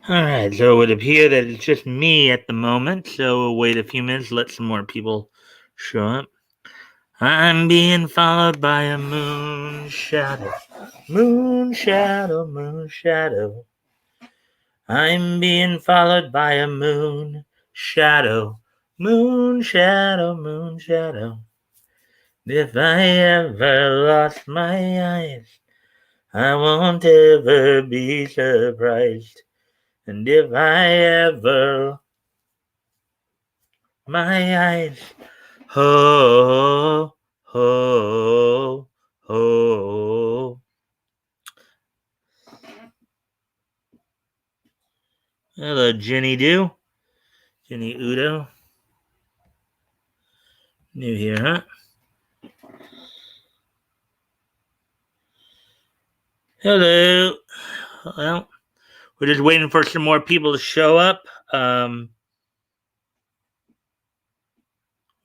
Alright, so it would appear that it's just me at the moment, so we'll wait a few minutes, let some more people show up. I'm being followed by a moon shadow. Moon shadow, moon shadow. I'm being followed by a moon shadow. Moon shadow, moon shadow. If I ever lost my eyes, I won't ever be surprised. And if I ever my eyes, ho, ho, ho. Hello, Jenny Do. Jenny Udo. New here, huh? Hello. Well, we're just waiting for some more people to show up.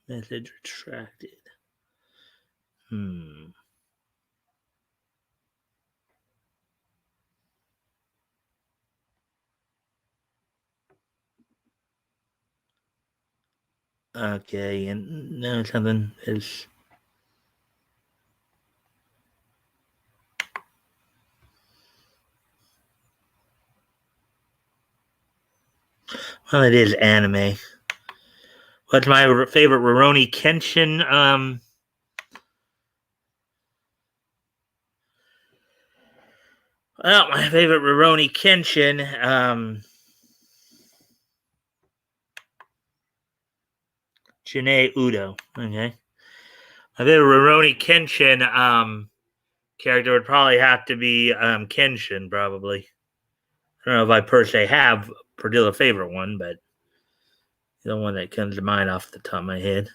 Message retracted. Okay, and now something is. Well, it is anime. What's my favorite Rurouni Kenshin? Well, my favorite Rurouni Kenshin. Janae Udo. Okay. My favorite Rurouni Kenshin character would probably have to be Kenshin, probably. I don't know if I per se have a particular favorite one, but the one that comes to mind off the top of my head.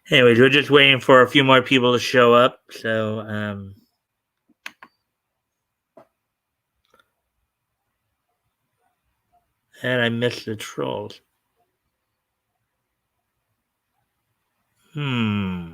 Anyways, we're just waiting for a few more people to show up. So, and I missed the trolls. Hmm.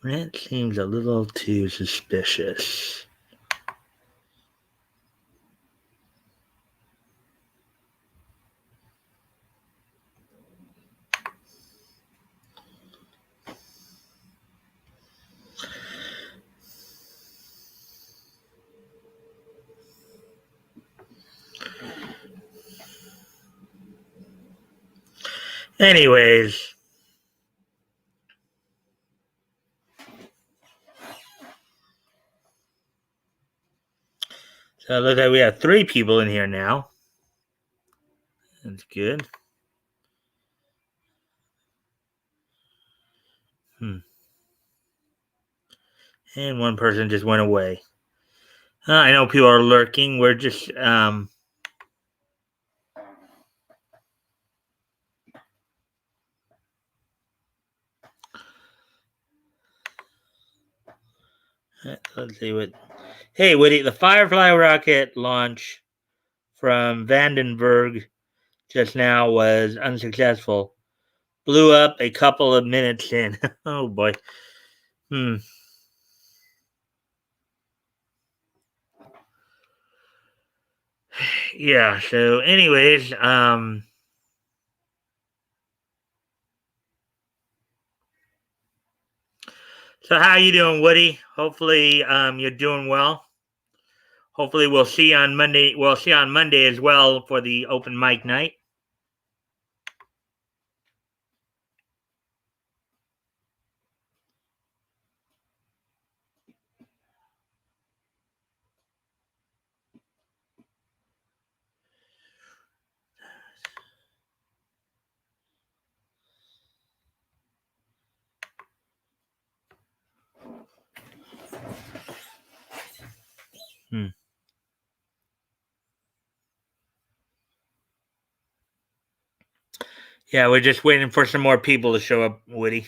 That seems a little too suspicious. Anyways. So it looks like we have 3 people in here now. That's good. And one person just went away. I know people are lurking. We're just let's see what. Hey, Woody, the Firefly rocket launch from Vandenberg just now was unsuccessful. Blew up a couple of minutes in. Oh boy. Yeah, so anyways, so how you doing, Woody? Hopefully you're doing well. Hopefully we'll see you on Monday. We'll see you on Monday as well for the open mic night. Yeah, we're just waiting for some more people to show up, Woody.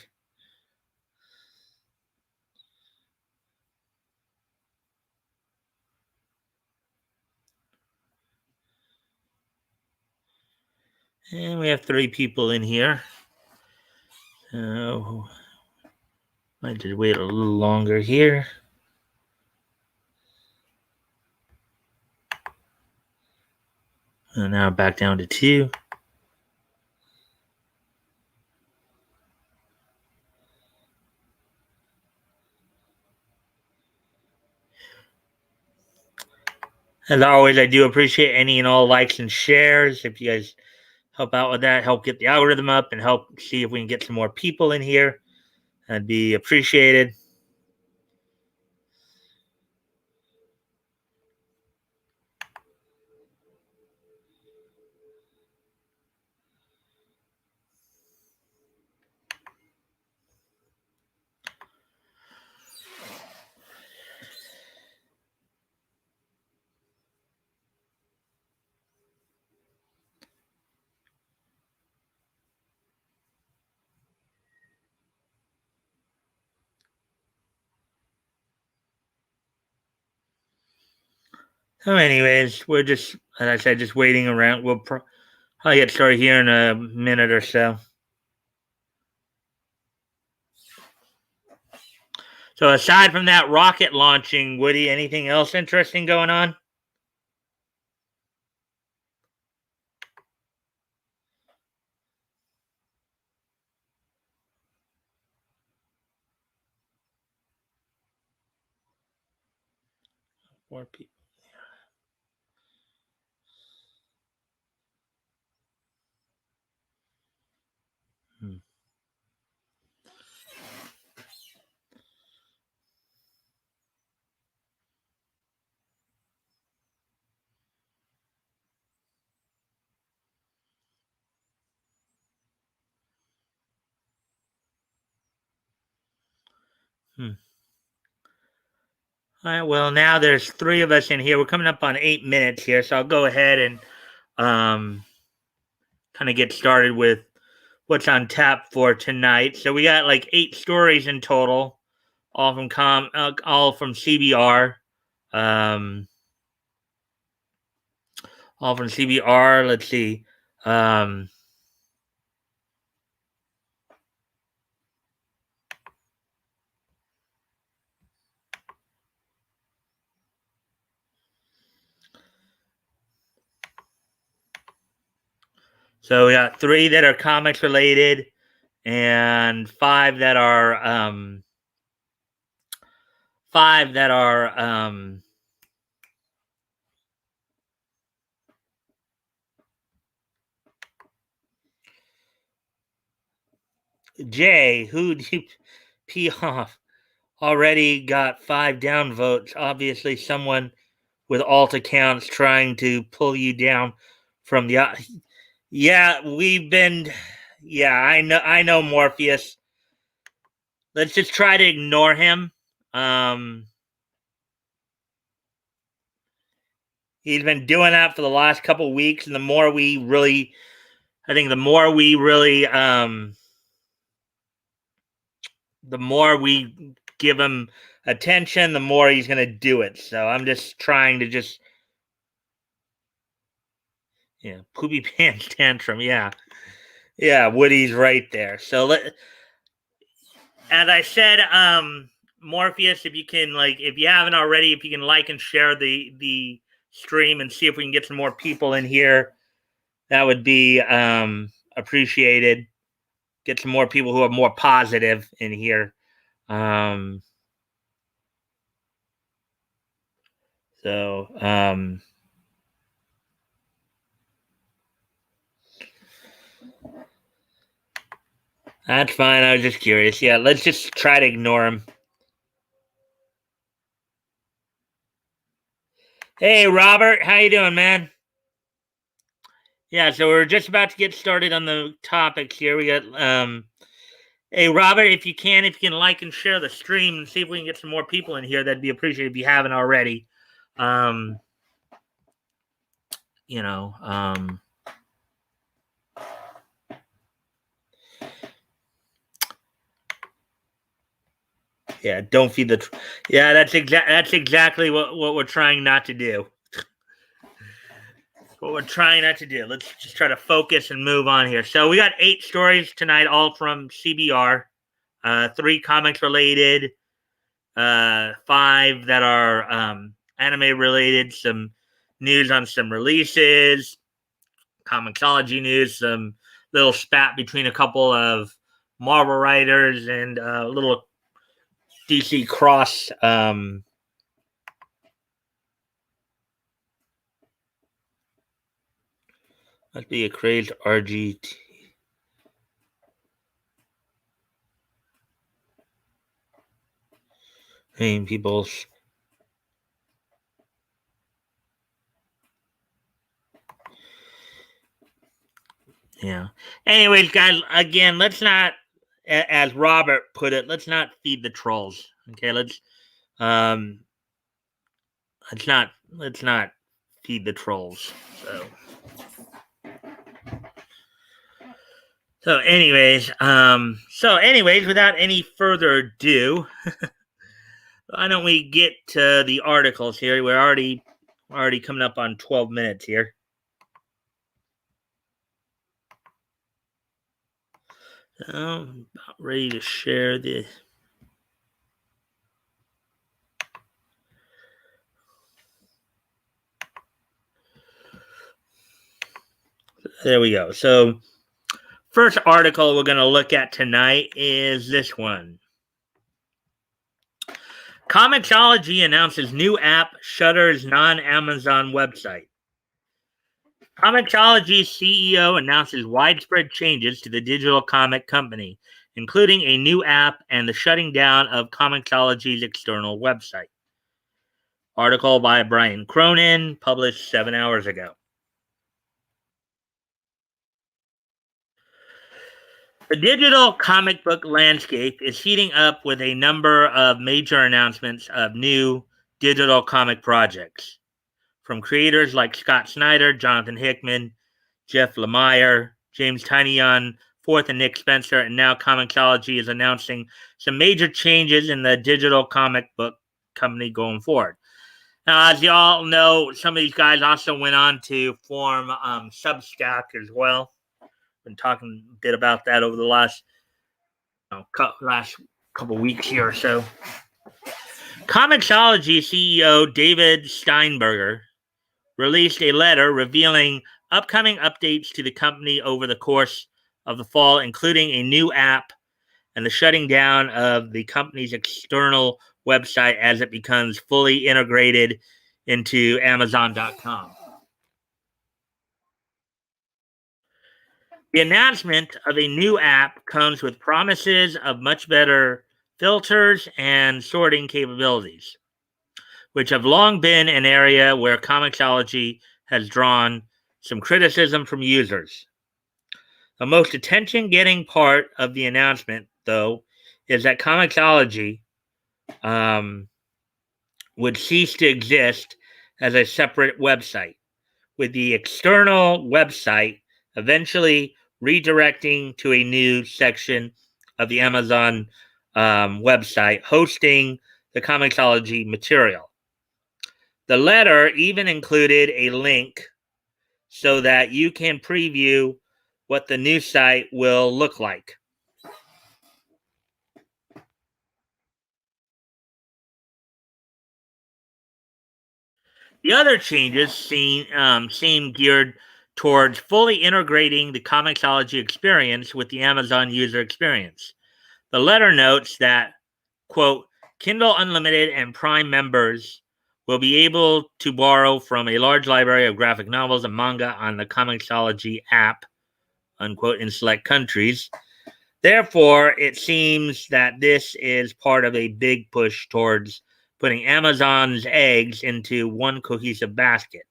And we have 3 people in here. So might just wait a little longer here. And now back down to 2. As always, I do appreciate any and all likes and shares. If you guys help out with that, help get the algorithm up, and help see if we can get some more people in here, that'd be appreciated. So, anyways, we're just, as I said, just waiting around. We'll probably get started here in a minute or so. So, aside from that rocket launching, Woody, anything else interesting going on? More people. Hmm. Hmm. All right. Well, now there's 3 of us in here. We're coming up on 8 minutes here, so I'll go ahead and um, kind of get started with what's on tap for tonight. So we got like 8 stories in total, all from all from CBR, um, all from CBR. Let's see. Um, so we got 3 that are comics related, and 5 that are 5 that are Jay, who do you pee off? Already got 5 downvotes. Obviously, someone with alt accounts trying to pull you down from the. Yeah, we've been. Yeah, I know Morpheus. Let's just try to ignore him. Um, he's been doing that for the last couple weeks, and the more we really, I think, the more we give him attention, the more he's gonna do it. So I'm just trying to just, yeah, poopy pants tantrum. Yeah, yeah, Woody's right there. So as I said, Morpheus, if you can, like, if you haven't already, if you can like and share the stream and see if we can get some more people in here, that would be appreciated. Get some more people who are more positive in here. Um, so that's fine. I was just curious. Yeah, let's just try to ignore him. Hey, Robert, how you doing, man? Yeah, so we're just about to get started on the topics here. We got hey, Robert, if you can like and share the stream and see if we can get some more people in here, that'd be appreciated if you haven't already. Um, you know, Yeah, don't feed the. Yeah, that's exactly what we're trying not to do. What we're trying not to do. Let's just try to focus and move on here. So we got 8 stories tonight, all from CBR. 3 comics related, 5 that are anime related. Some news on some releases, comicsology news, some little spat between a couple of Marvel writers, and a little DC cross. Must be a crazed RGT. I mean, people's. Yeah. Anyways, guys, again, let's not, as Robert put it, let's not feed the trolls. Okay, um, let's not feed the trolls. So anyways, without any further ado, why don't we get to the articles here? We're already coming up on 12 minutes here. I'm about ready to share the. There we go. So, first article we're going to look at tonight is this one. Comixology announces new app shutters non-Amazon website. Comixology's CEO announces widespread changes to the digital comic company, including a new app and the shutting down of Comixology's external website. Article by Brian Cronin, published 7 hours ago. The digital comic book landscape is heating up with a number of major announcements of new digital comic projects from creators like Scott Snyder, Jonathan Hickman, Jeff Lemire, James Tynion, Forth, and Nick Spencer, and now Comixology is announcing some major changes in the digital comic book company going forward. Now, as you all know, some of these guys also went on to form Substack as well. Been talking a bit about that over the last couple weeks here or so. Comixology CEO David Steinberger released a letter revealing upcoming updates to the company over the course of the fall, including a new app and the shutting down of the company's external website as it becomes fully integrated into Amazon.com. The announcement of a new app comes with promises of much better filters and sorting capabilities, which have long been an area where Comixology has drawn some criticism from users. The most attention-getting part of the announcement, though, is that Comixology would cease to exist as a separate website, with the external website eventually redirecting to a new section of the Amazon website hosting the Comixology material. The letter even included a link so that you can preview what the new site will look like. The other changes seem geared towards fully integrating the Comixology experience with the Amazon user experience. The letter notes that, quote, Kindle Unlimited and Prime members will be able to borrow from a large library of graphic novels and manga on the Comixology app, unquote, in select countries. Therefore, it seems that this is part of a big push towards putting Amazon's eggs into one cohesive basket.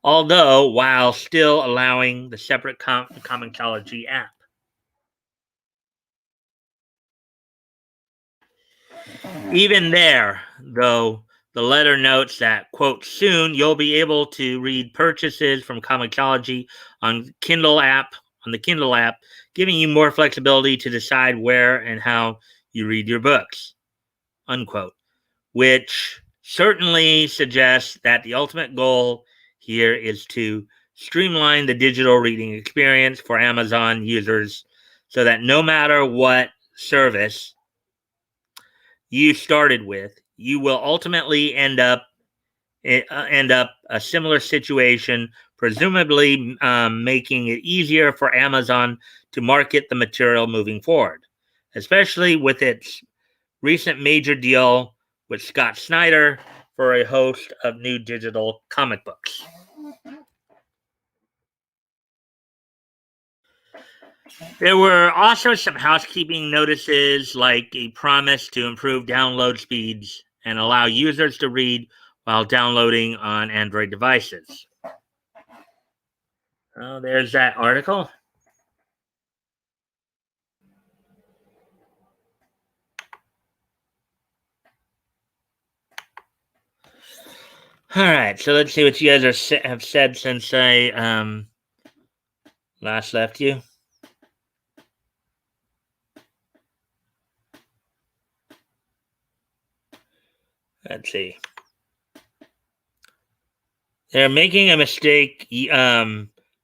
Although, while still allowing the separate Comixology app. Even there, though, the letter notes that, quote, soon you'll be able to read purchases from Comixology on the Kindle app, giving you more flexibility to decide where and how you read your books. unquote, which certainly suggests that the ultimate goal here is to streamline the digital reading experience for Amazon users so that no matter what service you started with, you will ultimately end up a similar situation, presumably making it easier for Amazon to market the material moving forward, especially with its recent major deal with Scott Snyder for a host of new digital comic books. There were also some housekeeping notices, like a promise to improve download speeds and allow users to read while downloading on Android devices. Oh, there's that article. All right, so let's see what you guys have said since I last left you. Let's see. They're making a mistake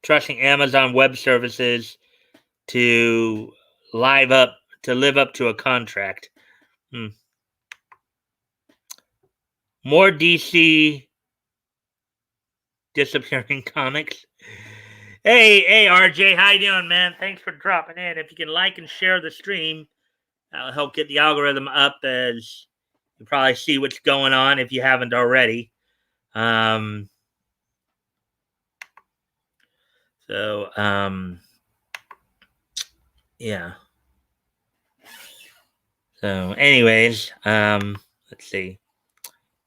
trusting Amazon Web Services to live up live up to a contract. More DC disappearing comics. Hey, RJ, how you doing, man? Thanks for dropping in. If you can like and share the stream, that'll help get the algorithm up, as you probably see what's going on if you haven't already. Um, yeah. So, anyways, let's see.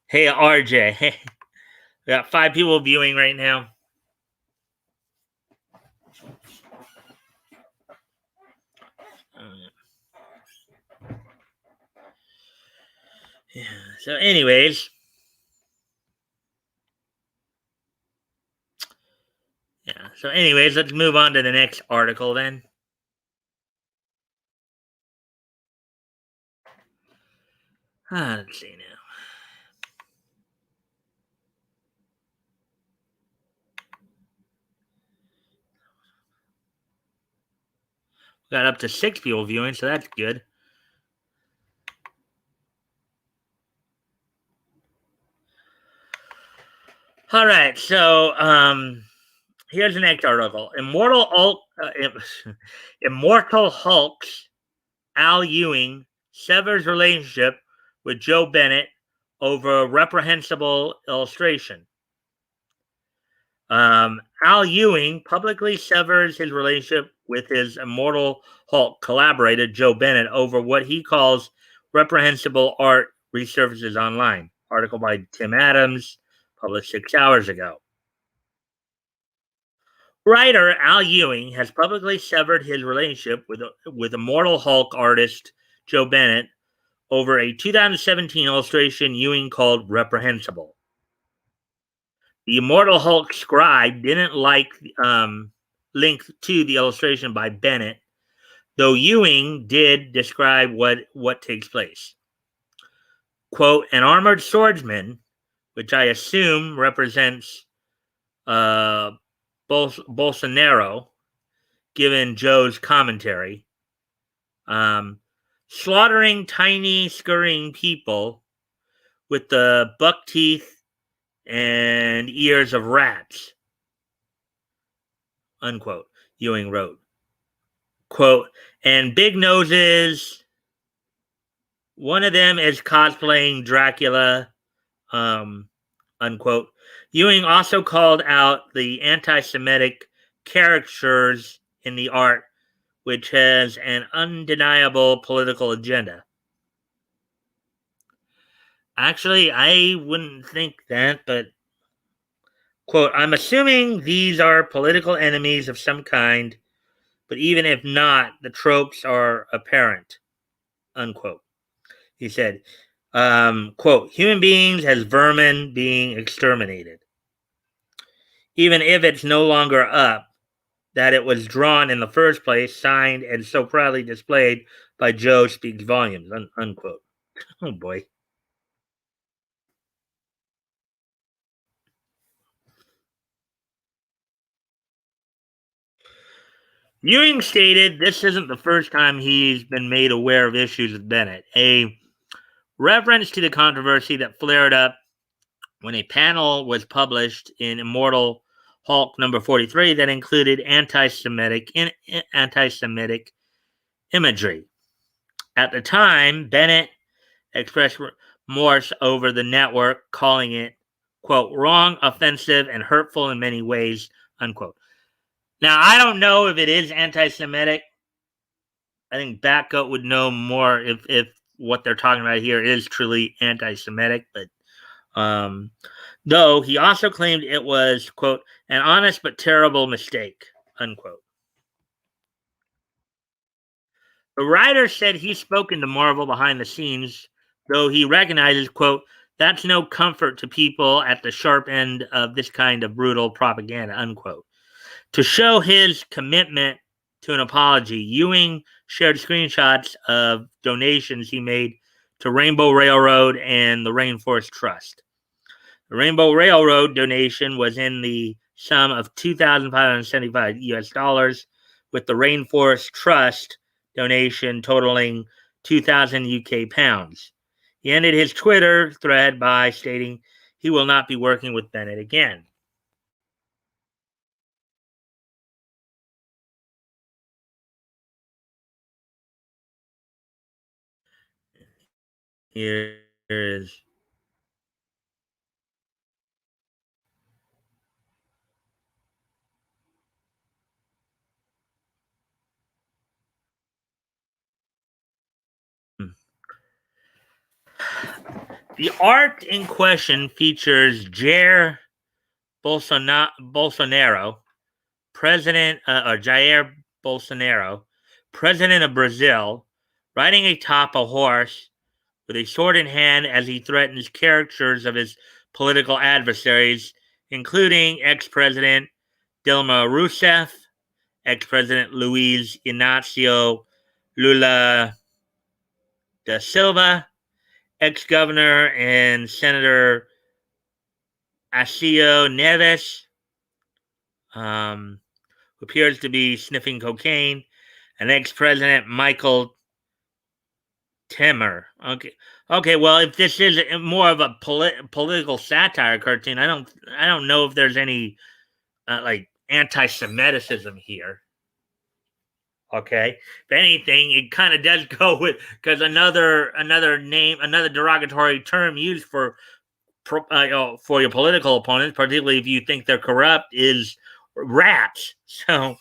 Hey, RJ. Hey, we got 5 people viewing right now. Yeah. So, anyways. Yeah. So, anyways, let's move on to the next article then. Let's see now. Got up to 6 people viewing, so that's good. All right, so here's the next article. Immortal Hulk's Al Ewing severs relationship with Joe Bennett over reprehensible illustration. Al Ewing publicly severs his relationship with his Immortal Hulk collaborator Joe Bennett over what he calls reprehensible art resurfaces online. Article by Tim Adams, published 6 hours ago. Writer Al Ewing has publicly severed his relationship with Immortal Hulk artist Joe Bennett over a 2017 illustration Ewing called Reprehensible. The Immortal Hulk scribe didn't like link to the illustration by Bennett, though Ewing did describe what takes place. Quote, an armored swordsman, which I assume represents Bolsonaro, given Joe's commentary, slaughtering tiny, scurrying people with the buck teeth and ears of rats, unquote, Ewing wrote. Quote, and big noses. One of them is cosplaying Dracula, unquote. Ewing also called out the anti-Semitic caricatures in the art, which has an undeniable political agenda. Actually, I wouldn't think that, but quote, I'm assuming these are political enemies of some kind, but even if not, the tropes are apparent, unquote. He said, quote, human beings as vermin being exterminated. Even if it's no longer up, that it was drawn in the first place, signed, and so proudly displayed by Joe speaks volumes, unquote. Oh boy. Ewing stated this isn't the first time he's been made aware of issues with Bennett. A reference to the controversy that flared up when a panel was published in Immortal Hulk number 43 that included anti-Semitic imagery. At the time, Bennett expressed remorse over the network, calling it, quote, wrong, offensive, and hurtful in many ways, unquote. Now, I don't know if it is anti Semitic. I think Batgoat would know more if what they're talking about here is truly anti Semitic, but though he also claimed it was, quote, an honest but terrible mistake, unquote. The writer said he's spoken to Marvel behind the scenes, though he recognizes, quote, that's no comfort to people at the sharp end of this kind of brutal propaganda, unquote. To show his commitment to an apology, Ewing shared screenshots of donations he made to Rainbow Railroad and the Rainforest Trust. The Rainbow Railroad donation was in the sum of 2,575 US dollars, with the Rainforest Trust donation totaling 2,000 UK pounds. He ended his Twitter thread by stating he will not be working with Bennett again. Here is the art in question features Jair Bolsonaro, Jair Bolsonaro, president of Brazil, riding atop a horse with a sword in hand as he threatens caricatures of his political adversaries, including ex-president Dilma Rousseff, ex-president Luiz Inácio Lula da Silva, ex-governor and Senator Acio Neves, who appears to be sniffing cocaine, and ex-president Michael Temer. Okay. Well, if this is more of a political satire cartoon, I don't know if there's any like anti-Semiticism here. Okay. If anything, it kind of does go with because another derogatory term used for your political opponents, particularly if you think they're corrupt, is rats. So,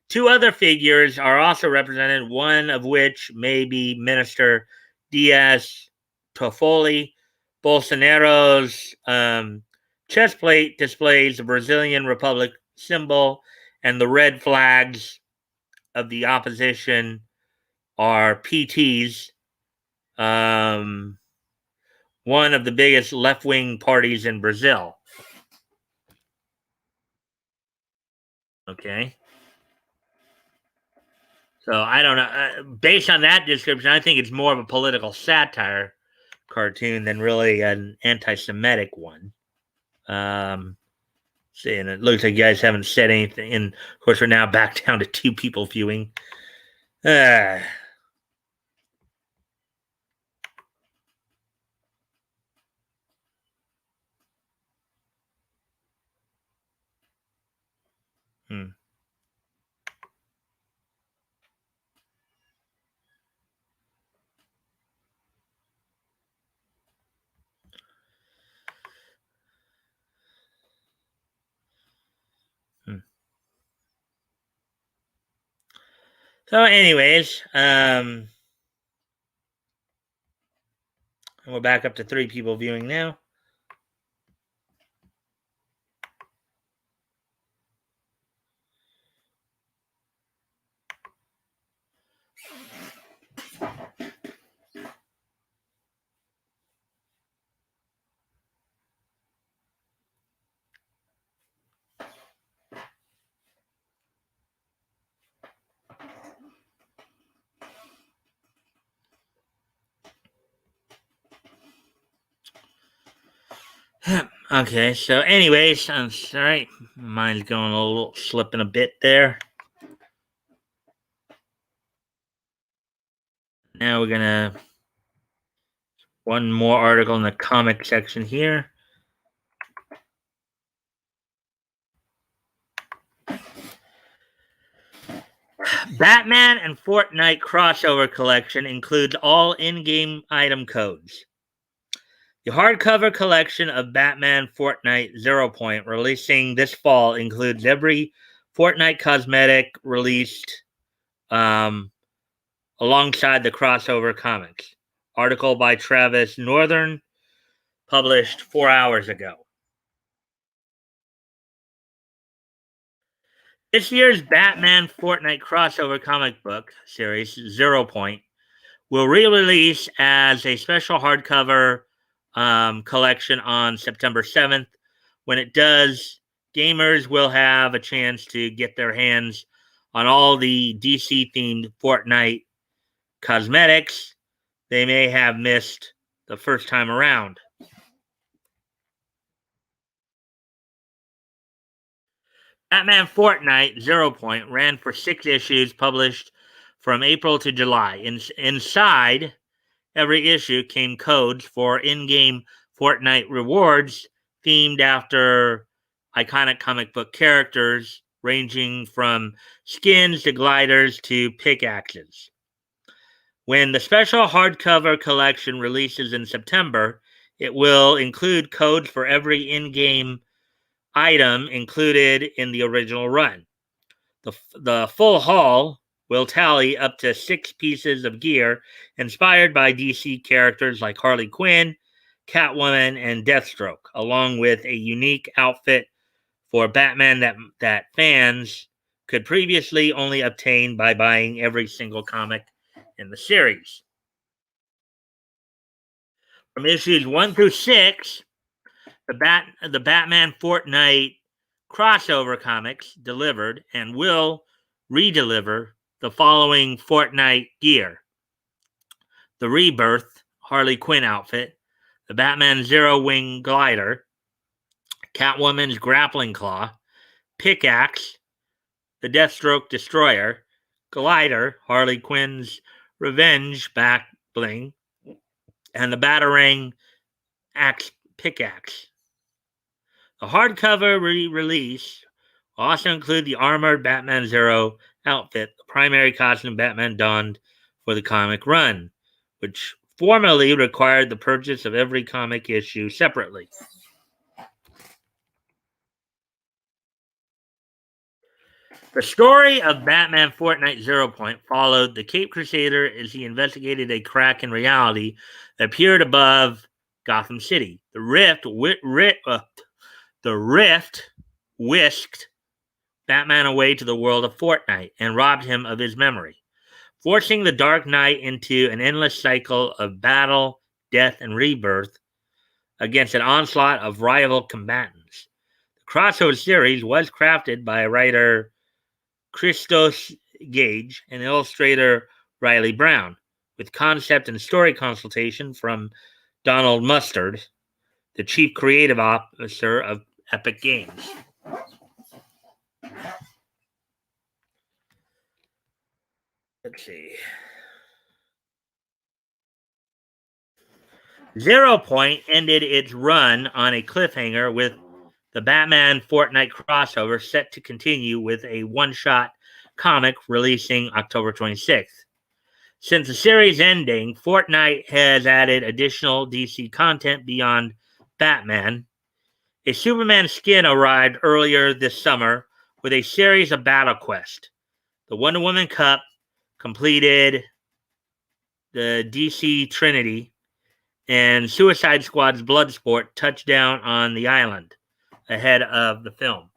two other figures are also represented, one of which may be Minister Diaz Toffoli. Bolsonaro's chest plate displays the Brazilian Republic symbol, and the red flags of the opposition are PTs, um, one of the biggest left wing parties in Brazil. Okay. So I don't know. Based on that description, I think it's more of a political satire cartoon than really an anti-Semitic one. See, and it looks like you guys haven't said anything. And of course, we're now back down to two people viewing. Uh, hmm, hmm. So, anyways, we're back up to three people viewing now. Okay, so anyways, I'm sorry. Mine's going a little slipping a bit there. Now we're gonna one more article in the comic section here. Batman and Fortnite crossover collection includes all in-game item codes. The hardcover collection of Batman Fortnite Zero Point releasing this fall includes every Fortnite cosmetic released alongside the crossover comics. Article by Travis Northern, published 4 hours ago. This year's Batman Fortnite crossover comic book series, Zero Point, will re-release as a special hardcover collection on September 7th. When it does, gamers will have a chance to get their hands on all the DC-themed Fortnite cosmetics they may have missed the first time around. Batman Fortnite Zero Point ran for 6 issues published from April to July. Inside every issue came codes for in-game Fortnite rewards themed after iconic comic book characters, ranging from skins to gliders to pickaxes. When the special hardcover collection releases in September, it will include codes for every in-game item included in the original run. The full haul will tally up to 6 pieces of gear inspired by DC characters like Harley Quinn, Catwoman, and Deathstroke, along with a unique outfit for Batman that fans could previously only obtain by buying every single comic in the series. From issues 1 through 6, the Batman Fortnite crossover comics delivered and will re-deliver the following Fortnite gear: the Rebirth Harley Quinn outfit, the Batman Zero Wing glider, Catwoman's grappling claw, pickaxe, the Deathstroke destroyer, glider Harley Quinn's revenge back bling, and the Batarang axe pickaxe. The hardcover re-release will also include the armored Batman Zero outfit, the primary costume Batman donned for the comic run, which formerly required the purchase of every comic issue separately. The story of Batman Fortnite Zero Point followed the Cape Crusader as he investigated a crack in reality that appeared above Gotham City. The rift whisked Batman away to the world of Fortnite and robbed him of his memory, forcing the Dark Knight into an endless cycle of battle, death, and rebirth against an onslaught of rival combatants. The crossover series was crafted by writer Christos Gage and illustrator Riley Brown, with concept and story consultation from Donald Mustard, the chief creative officer of Epic Games. Let's see. Zero Point ended its run on a cliffhanger with the Batman Fortnite crossover set to continue with a one-shot comic releasing October 26th. Since the series ending, Fortnite has added additional DC content beyond Batman. A Superman skin arrived earlier this summer with a series of Battle Quest. The Wonder Woman Cup completed the DC Trinity, and Suicide Squad's Bloodsport touched down on the island ahead of the film.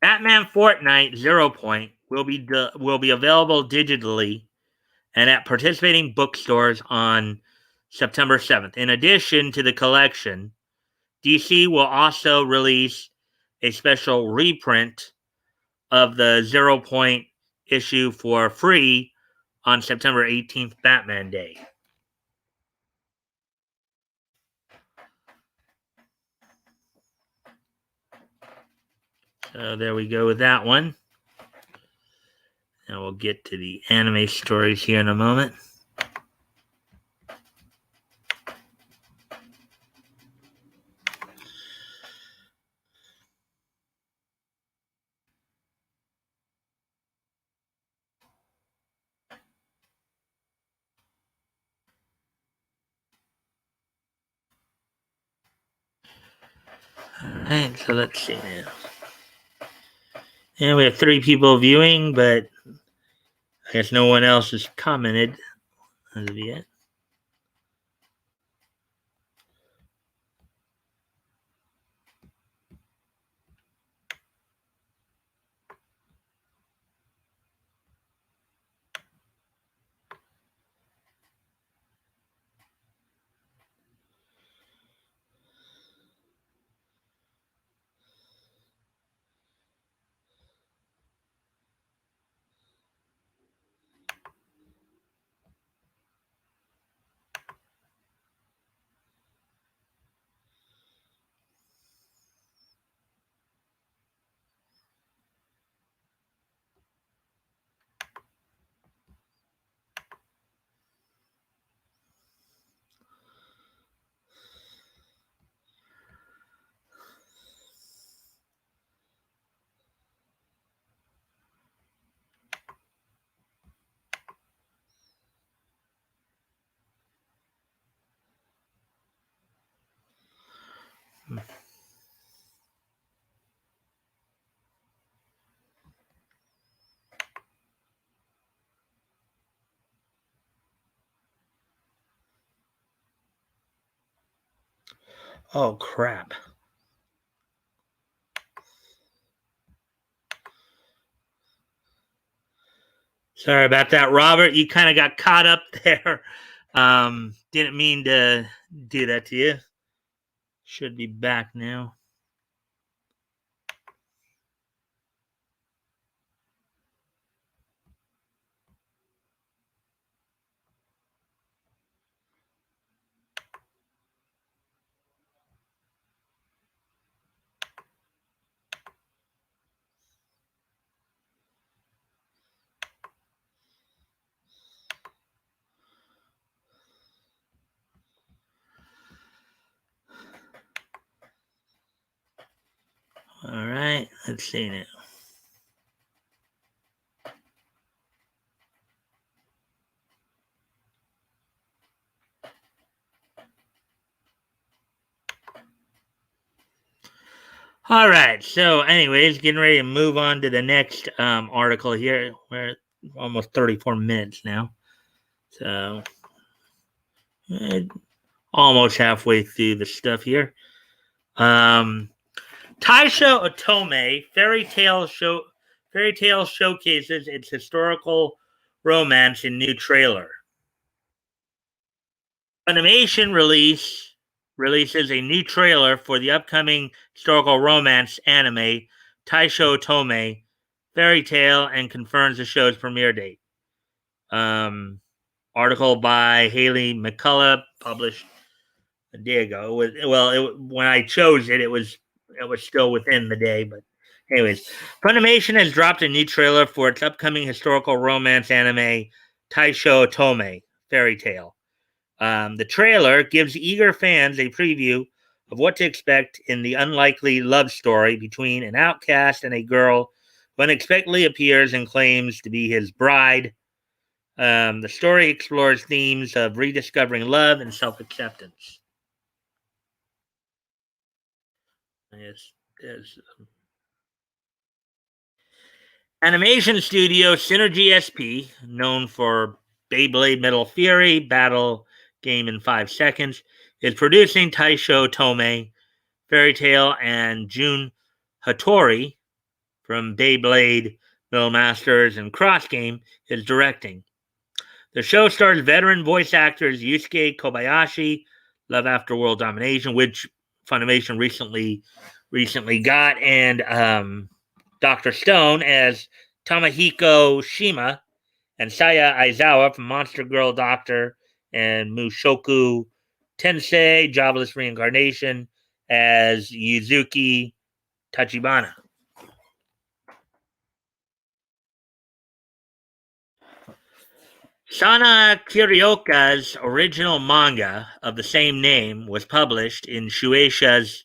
Batman Fortnite Zero Point will be available digitally and at participating bookstores on September 7th. In addition to the collection, DC will also release a special reprint of the Zero Point issue for free on September 18th, Batman Day. So there we go with that one. And we'll get to the anime stories here in a moment. Alright, so let's see now. And we have 3 people viewing, but I guess no one else has commented as of yet. Oh, crap. Sorry about that, Robert. You kind of got caught up there. Didn't mean to do that to you. Should be back now. All right, let's see now. All right, so anyways, getting ready to move on to the next article here. We're almost 34 minutes now. So almost halfway through the stuff here. Taisho Otome fairy tale showcases its historical romance in new trailer. Funimation releases a new trailer for the upcoming historical romance anime Taisho Otome Fairy Tale and confirms the show's premiere date. Article by Haley McCullough, published a day ago. When I chose it, it was still within the day. But anyways, Funimation has dropped a new trailer for its upcoming historical romance anime Taisho Otome Fairy Tale. The trailer gives eager fans a preview of what to expect in the unlikely love story between an outcast and a girl who unexpectedly appears and claims to be his bride. The story explores themes of rediscovering love and self-acceptance. Animation studio Synergy SP, known for Beyblade Metal Fury, Battle Game in 5 Seconds, is producing Taisho Otome Fairy Tale, and Jun Hattori from Beyblade Metal Masters and Cross Game is directing. The show stars veteran voice actors Yusuke Kobayashi, Love After World Domination, which Funimation recently got, and Dr. Stone as Tamahiko Shima, and Saya Aizawa from Monster Girl Doctor, and Mushoku Tensei, Jobless Reincarnation, as Yuzuki Tachibana. Sana Kirioka's original manga of the same name was published in Shueisha's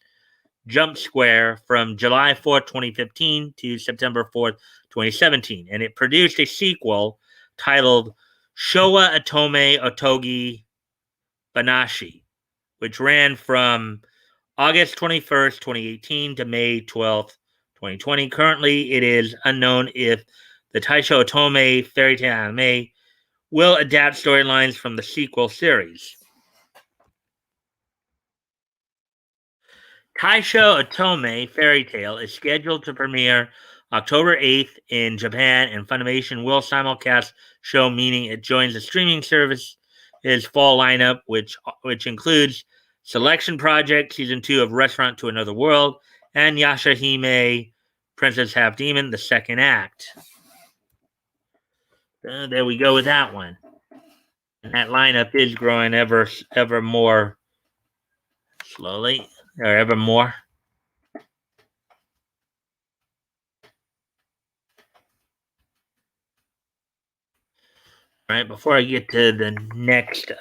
Jump Square from July 4th, 2015 to September 4th, 2017, and it produced a sequel titled Showa Otome Otogi Banashi, which ran from August 21st, 2018 to May 12th, 2020. Currently, it is unknown if the Taisho Otome fairy tale anime will adapt storylines from the sequel series. Taisho Otome Fairy Tale is scheduled to premiere October 8th in Japan, and Funimation will simulcast show, meaning it joins the streaming service's fall lineup, which includes Selection Project Season 2 of Restaurant to Another World and Yashahime Princess Half Demon, the second act. There we go with that one. And that lineup is growing ever more slowly, or ever more. Right, before I get to the next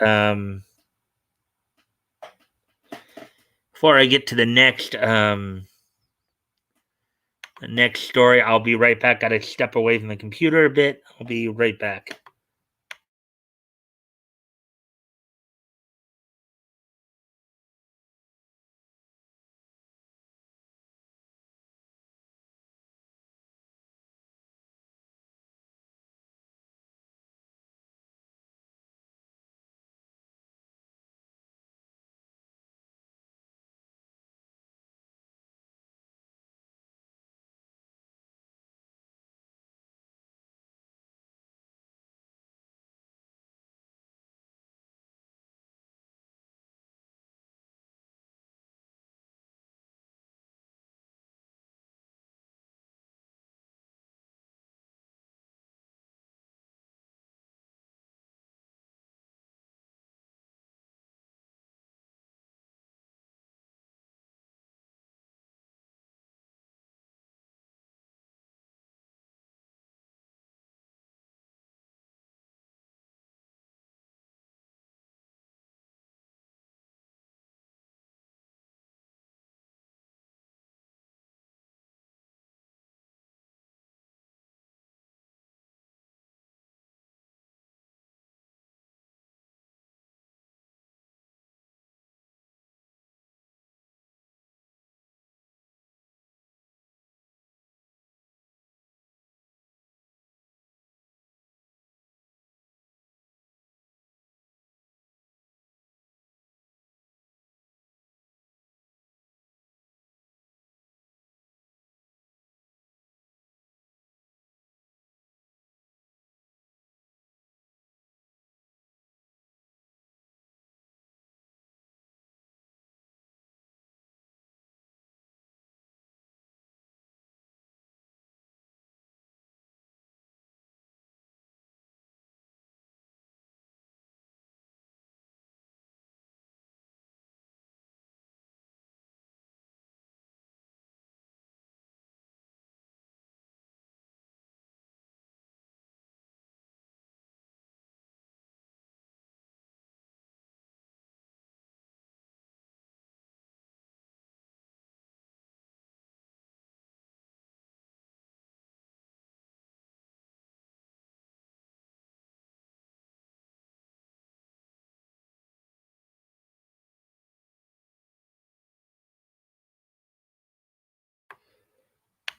the next story, I'll be right back. Gotta step away from the computer a bit. I'll be right back.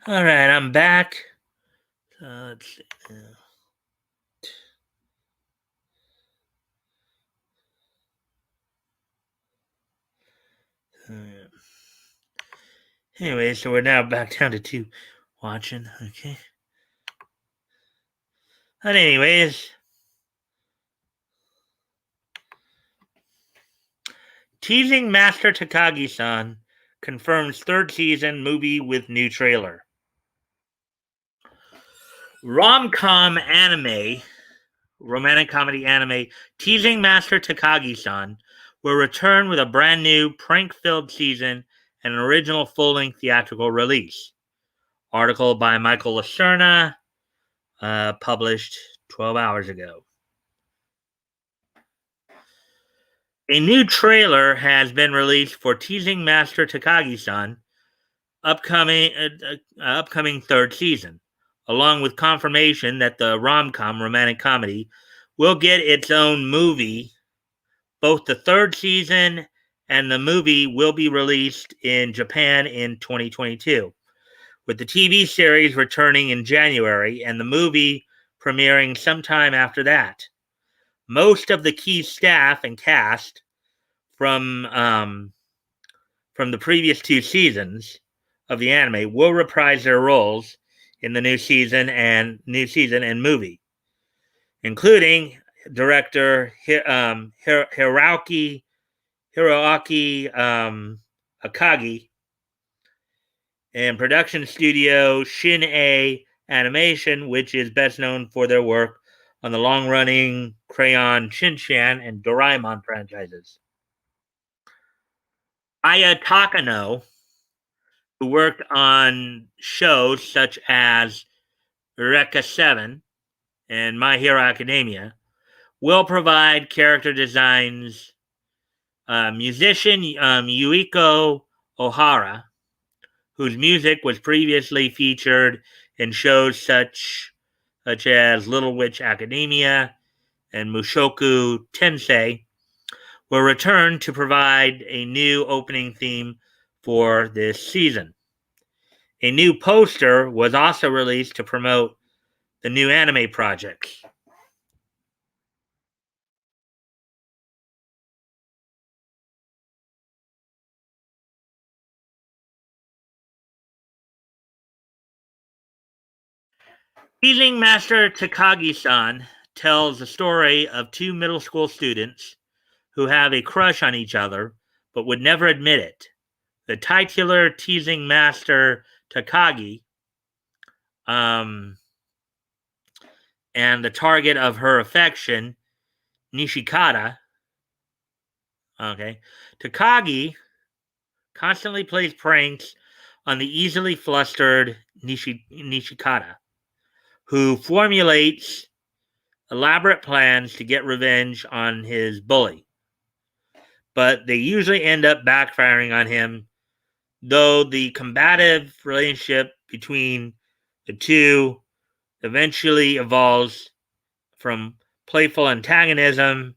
All right, I'm back. Let's see. Anyway, so we're now back down to 2 watching. Okay. But anyways, teasing Master Takagi-san confirms third season movie with new trailer. Rom-com anime, romantic comedy anime, Teasing Master Takagi-san will return with a brand new prank-filled season and an original full-length theatrical release. Article by Michael Lacerna, published 12 hours ago. A new trailer has been released for Teasing Master Takagi-san, upcoming third season, along with confirmation that the rom-com romantic comedy will get its own movie. Both the third season and the movie will be released in Japan in 2022, with the TV series returning in January and the movie premiering sometime after that. Most of the key staff and cast from the previous two seasons of the anime will reprise their roles in the new season and movie, including director Hiroaki Akagi and production studio Shin-A Animation, which is best known for their work on the long-running Crayon Shin-Chan and Doraemon franchises. Aya Takano, who worked on shows such as Eureka 7 and My Hero Academia, will provide character designs. Musician Yuiko Ohara, whose music was previously featured in shows such as Little Witch Academia and Mushoku Tensei, will return to provide a new opening theme for this season. A new poster was also released to promote the new anime projects. Teasing Master Takagi-san tells the story of two middle school students who have a crush on each other but would never admit it. The titular Teasing Master Takagi and the target of her affection, Nishikata. Takagi constantly plays pranks on the easily flustered Nishikata, who formulates elaborate plans to get revenge on his bully. But they usually end up backfiring on him, though the combative relationship between the two eventually evolves from playful antagonism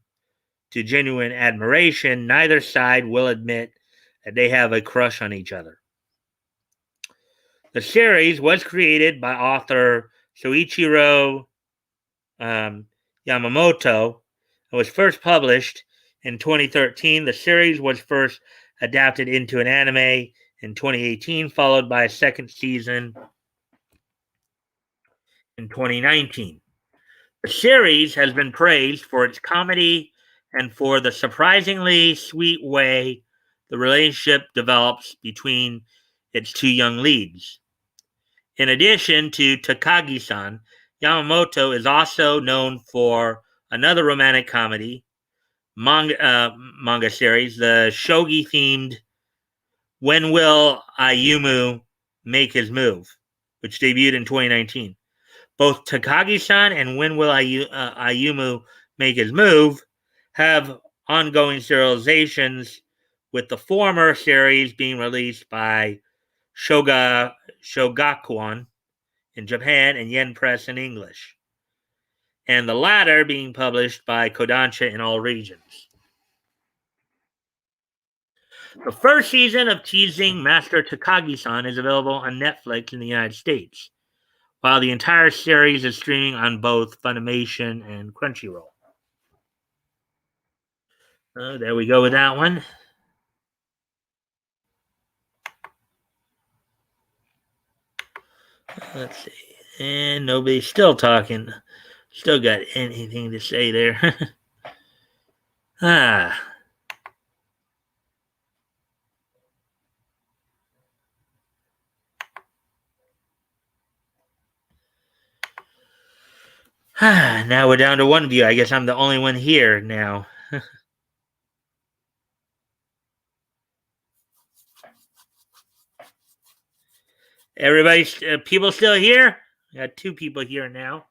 to genuine admiration. Neither side will admit that they have a crush on each other. The series was created by author Soichiro Yamamoto and was first published in 2013. The series was first adapted into an anime in 2018, followed by a second season in 2019. The series has been praised for its comedy and for the surprisingly sweet way the relationship develops between its two young leads. In addition to Takagi-san, Yamamoto is also known for another romantic comedy manga series, the shogi-themed When Will Ayumu Make His Move, which debuted in 2019. Both Takagi-san and When Will Ayumu Make His Move have ongoing serializations, with the former series being released by Shogakukan in Japan and Yen Press in English, and the latter being published by Kodansha in all regions. The first season of Teasing Master Takagi-san is available on Netflix in the United States, while the entire series is streaming on both Funimation and Crunchyroll. There we go with that one. Let's see. And nobody's still talking. Still got anything to say there. Now we're down to one view. I guess I'm the only one here now. Everybody, people still here? We got two people here now.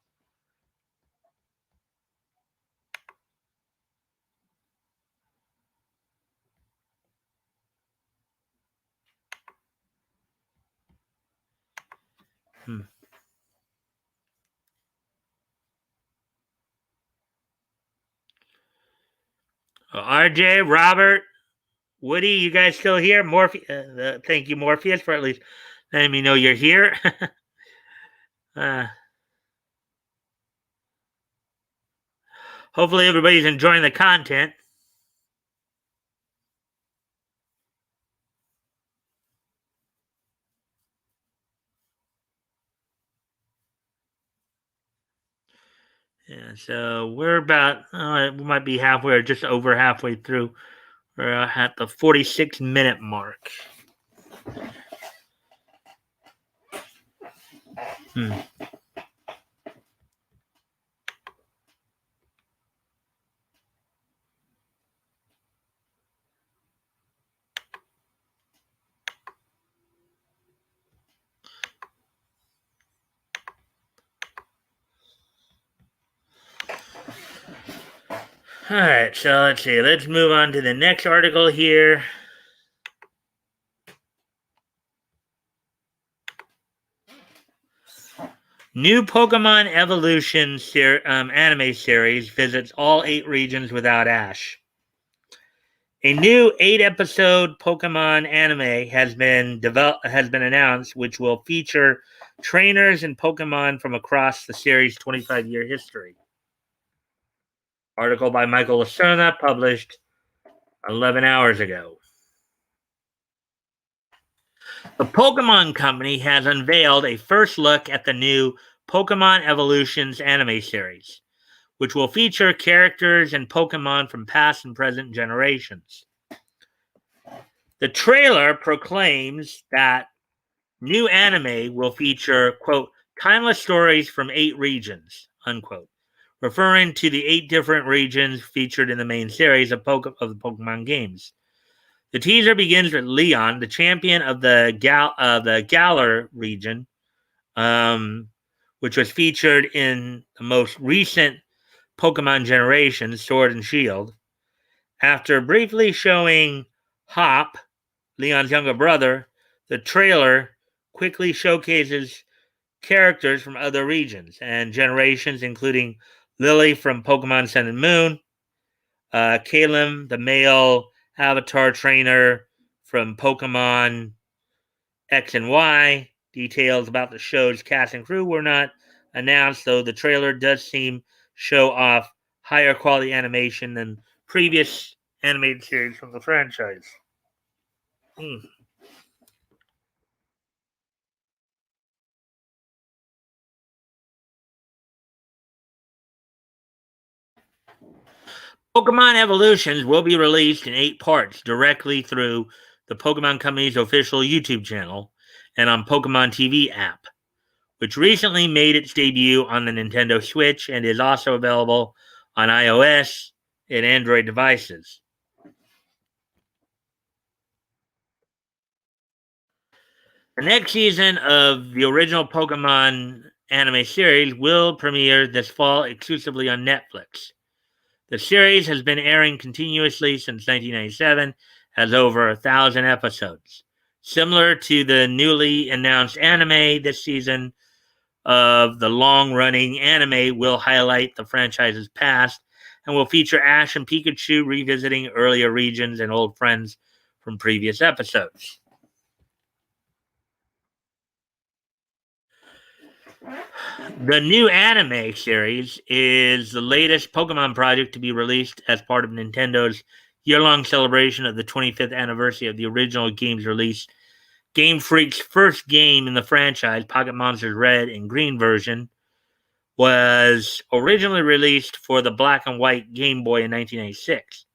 RJ, Robert, Woody, you guys still here? Thank you, Morpheus, for at least letting me know you're here. uh, Hopefully, everybody's enjoying the content. Yeah, so we're about, we might be halfway or just over halfway through. We're at the 46-minute mark. Hmm. All right, so let's see. Let's move on to the next article here. New Pokemon Evolution anime series visits all 8 regions without Ash. A new 8-episode Pokemon anime has been announced, which will feature trainers and Pokemon from across the series' 25-year history. Article by Michael Lacerna, published 11 hours ago. The Pokemon Company has unveiled a first look at the new Pokemon Evolutions anime series, which will feature characters and Pokemon from past and present generations. The trailer proclaims that new anime will feature, quote, timeless stories from 8 regions, unquote, referring to the 8 different regions featured in the main series of the Pokemon games. The teaser begins with Leon, the champion of the Galar region, which was featured in the most recent Pokemon generation, Sword and Shield. After briefly showing Hop, Leon's younger brother, the trailer quickly showcases characters from other regions and generations, including Lily from Pokemon Sun and Moon, Kalim, the male avatar trainer from Pokemon X and Y. Details about the show's cast and crew were not announced, though the trailer does seem show off higher quality animation than previous animated series from the franchise. Pokemon Evolutions will be released in 8 parts directly through the Pokemon Company's official YouTube channel and on Pokemon TV app, which recently made its debut on the Nintendo Switch and is also available on iOS and Android devices. The next season of the original Pokemon anime series will premiere this fall exclusively on Netflix. The series has been airing continuously since 1997, has over 1,000 episodes. Similar to the newly announced anime this season of the long-running anime will highlight the franchise's past and will feature Ash and Pikachu revisiting earlier regions and old friends from previous episodes. The new anime series is the latest Pokemon project to be released as part of Nintendo's year-long celebration of the 25th anniversary of the original game's release. Game Freak's first game in the franchise, Pocket Monsters Red and Green version, was originally released for the black and white Game Boy in 1986.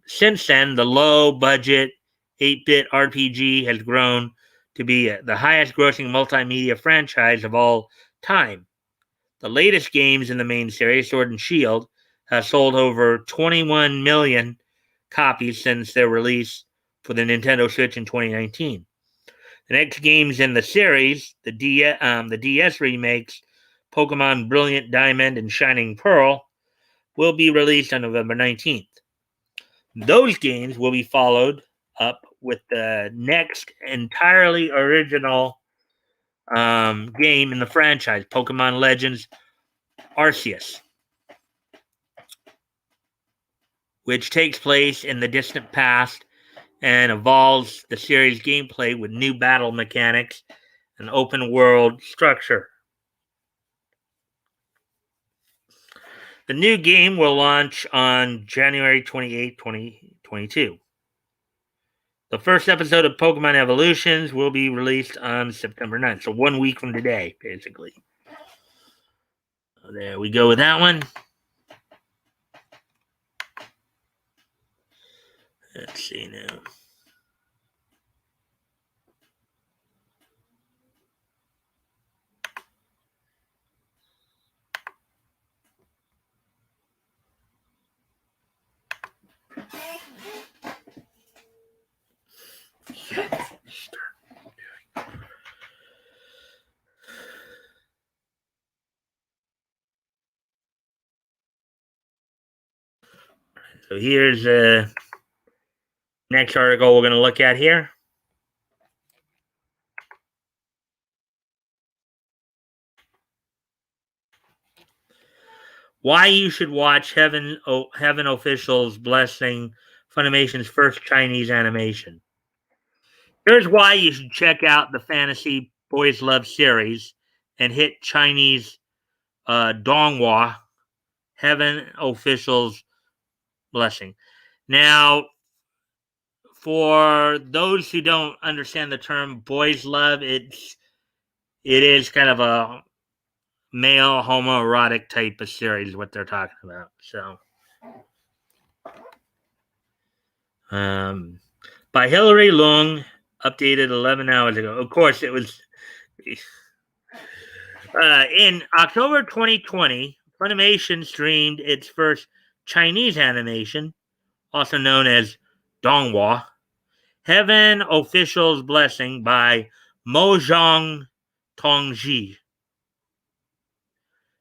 Since then, the low-budget 8-bit RPG has grown to be the highest-grossing multimedia franchise of all time. The latest games in the main series, Sword and Shield, have sold over 21 million copies since their release for the Nintendo Switch in 2019. The next games in the series, the DS remakes, Pokemon Brilliant Diamond and Shining Pearl, will be released on November 19th. Those games will be followed up with the next entirely original game in the franchise, Pokemon Legends Arceus, which takes place in the distant past and evolves the series gameplay with new battle mechanics and open world structure. The new game will launch on January 28, 2022. The first episode of Pokemon Evolutions will be released on September 9th, so 1 week from today, basically. So there we go with that one. Let's see now. So here's the next article we're going to look at here. Why you should watch Heaven Official's Blessing, Funimation's first Chinese animation. Here's why you should check out the Fantasy Boys Love series and hit Chinese Donghua, Heaven Official's Blessing. Now, for those who don't understand the term boys love, it is kind of a male homoerotic type of series, what they're talking about. So, by Hilary Leung, updated 11 hours ago. Of course, it was in October 2020. Funimation streamed its first Chinese animation, also known as Donghua, Heaven Official's Blessing by Mojang Tongji.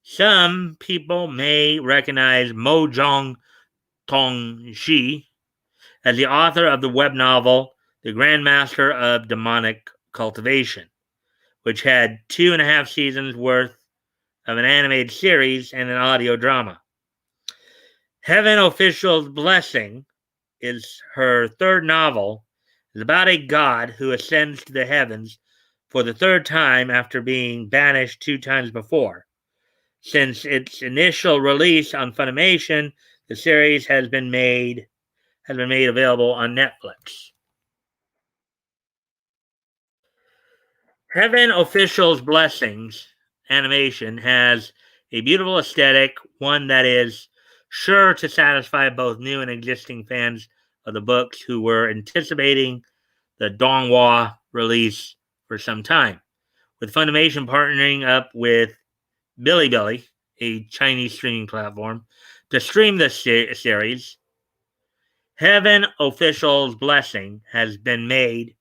Some people may recognize Mojang Tongji as the author of the web novel The Grandmaster of Demonic Cultivation, which had 2.5 seasons worth of an animated series and an audio drama. Heaven Official's Blessing is her third novel. It's about a god who ascends to the heavens for the third time after being banished 2 times before. Since its initial release on Funimation, the series has been made available on Netflix. Heaven Official's Blessings animation has a beautiful aesthetic, one that is sure to satisfy both new and existing fans of the books who were anticipating the Donghua release for some time. With Funimation partnering up with Bilibili, a Chinese streaming platform, to stream the series, Heaven Official's Blessing has been made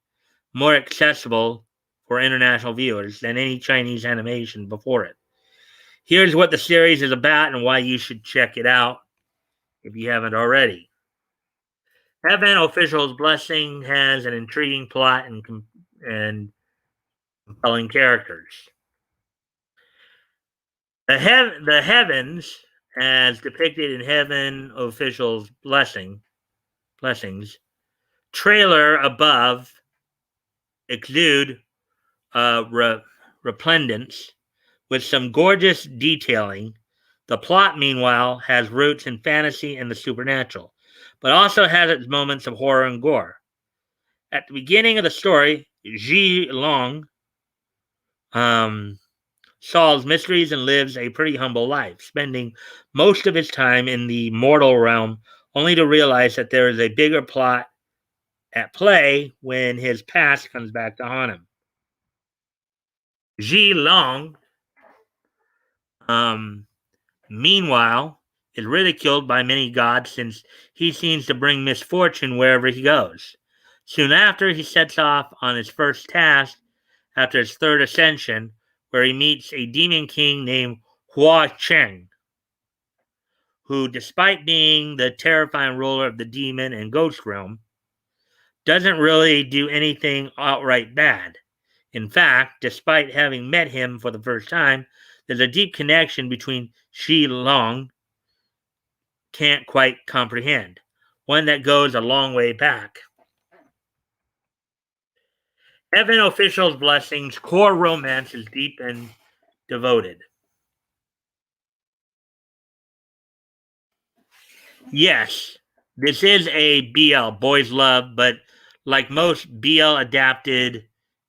more accessible for international viewers than any Chinese animation before it. Here's what the series is about and why you should check it out if you haven't already. Heaven Official's Blessing has an intriguing plot and compelling characters. The heavens, as depicted in Heaven Official's Blessings, trailer above exude resplendence with some gorgeous detailing. The plot, meanwhile, has roots in fantasy and the supernatural, but also has its moments of horror and gore. At the beginning of the story, Ji Long solves mysteries and lives a pretty humble life, spending most of his time in the mortal realm, only to realize that there is a bigger plot at play when his past comes back to haunt him. Ji Long Meanwhile, is ridiculed by many gods since he seems to bring misfortune wherever he goes. Soon after, he sets off on his first task after his third ascension, where he meets a demon king named Hua Cheng, who, despite being the terrifying ruler of the demon and ghost realm, doesn't really do anything outright bad. In fact, despite having met him for the first time, there's a deep connection between Shi Long can't quite comprehend, one that goes a long way back. Heaven Official's Blessings core romance is deep and devoted. Yes, this is a BL, Boys Love, but like most BL adapted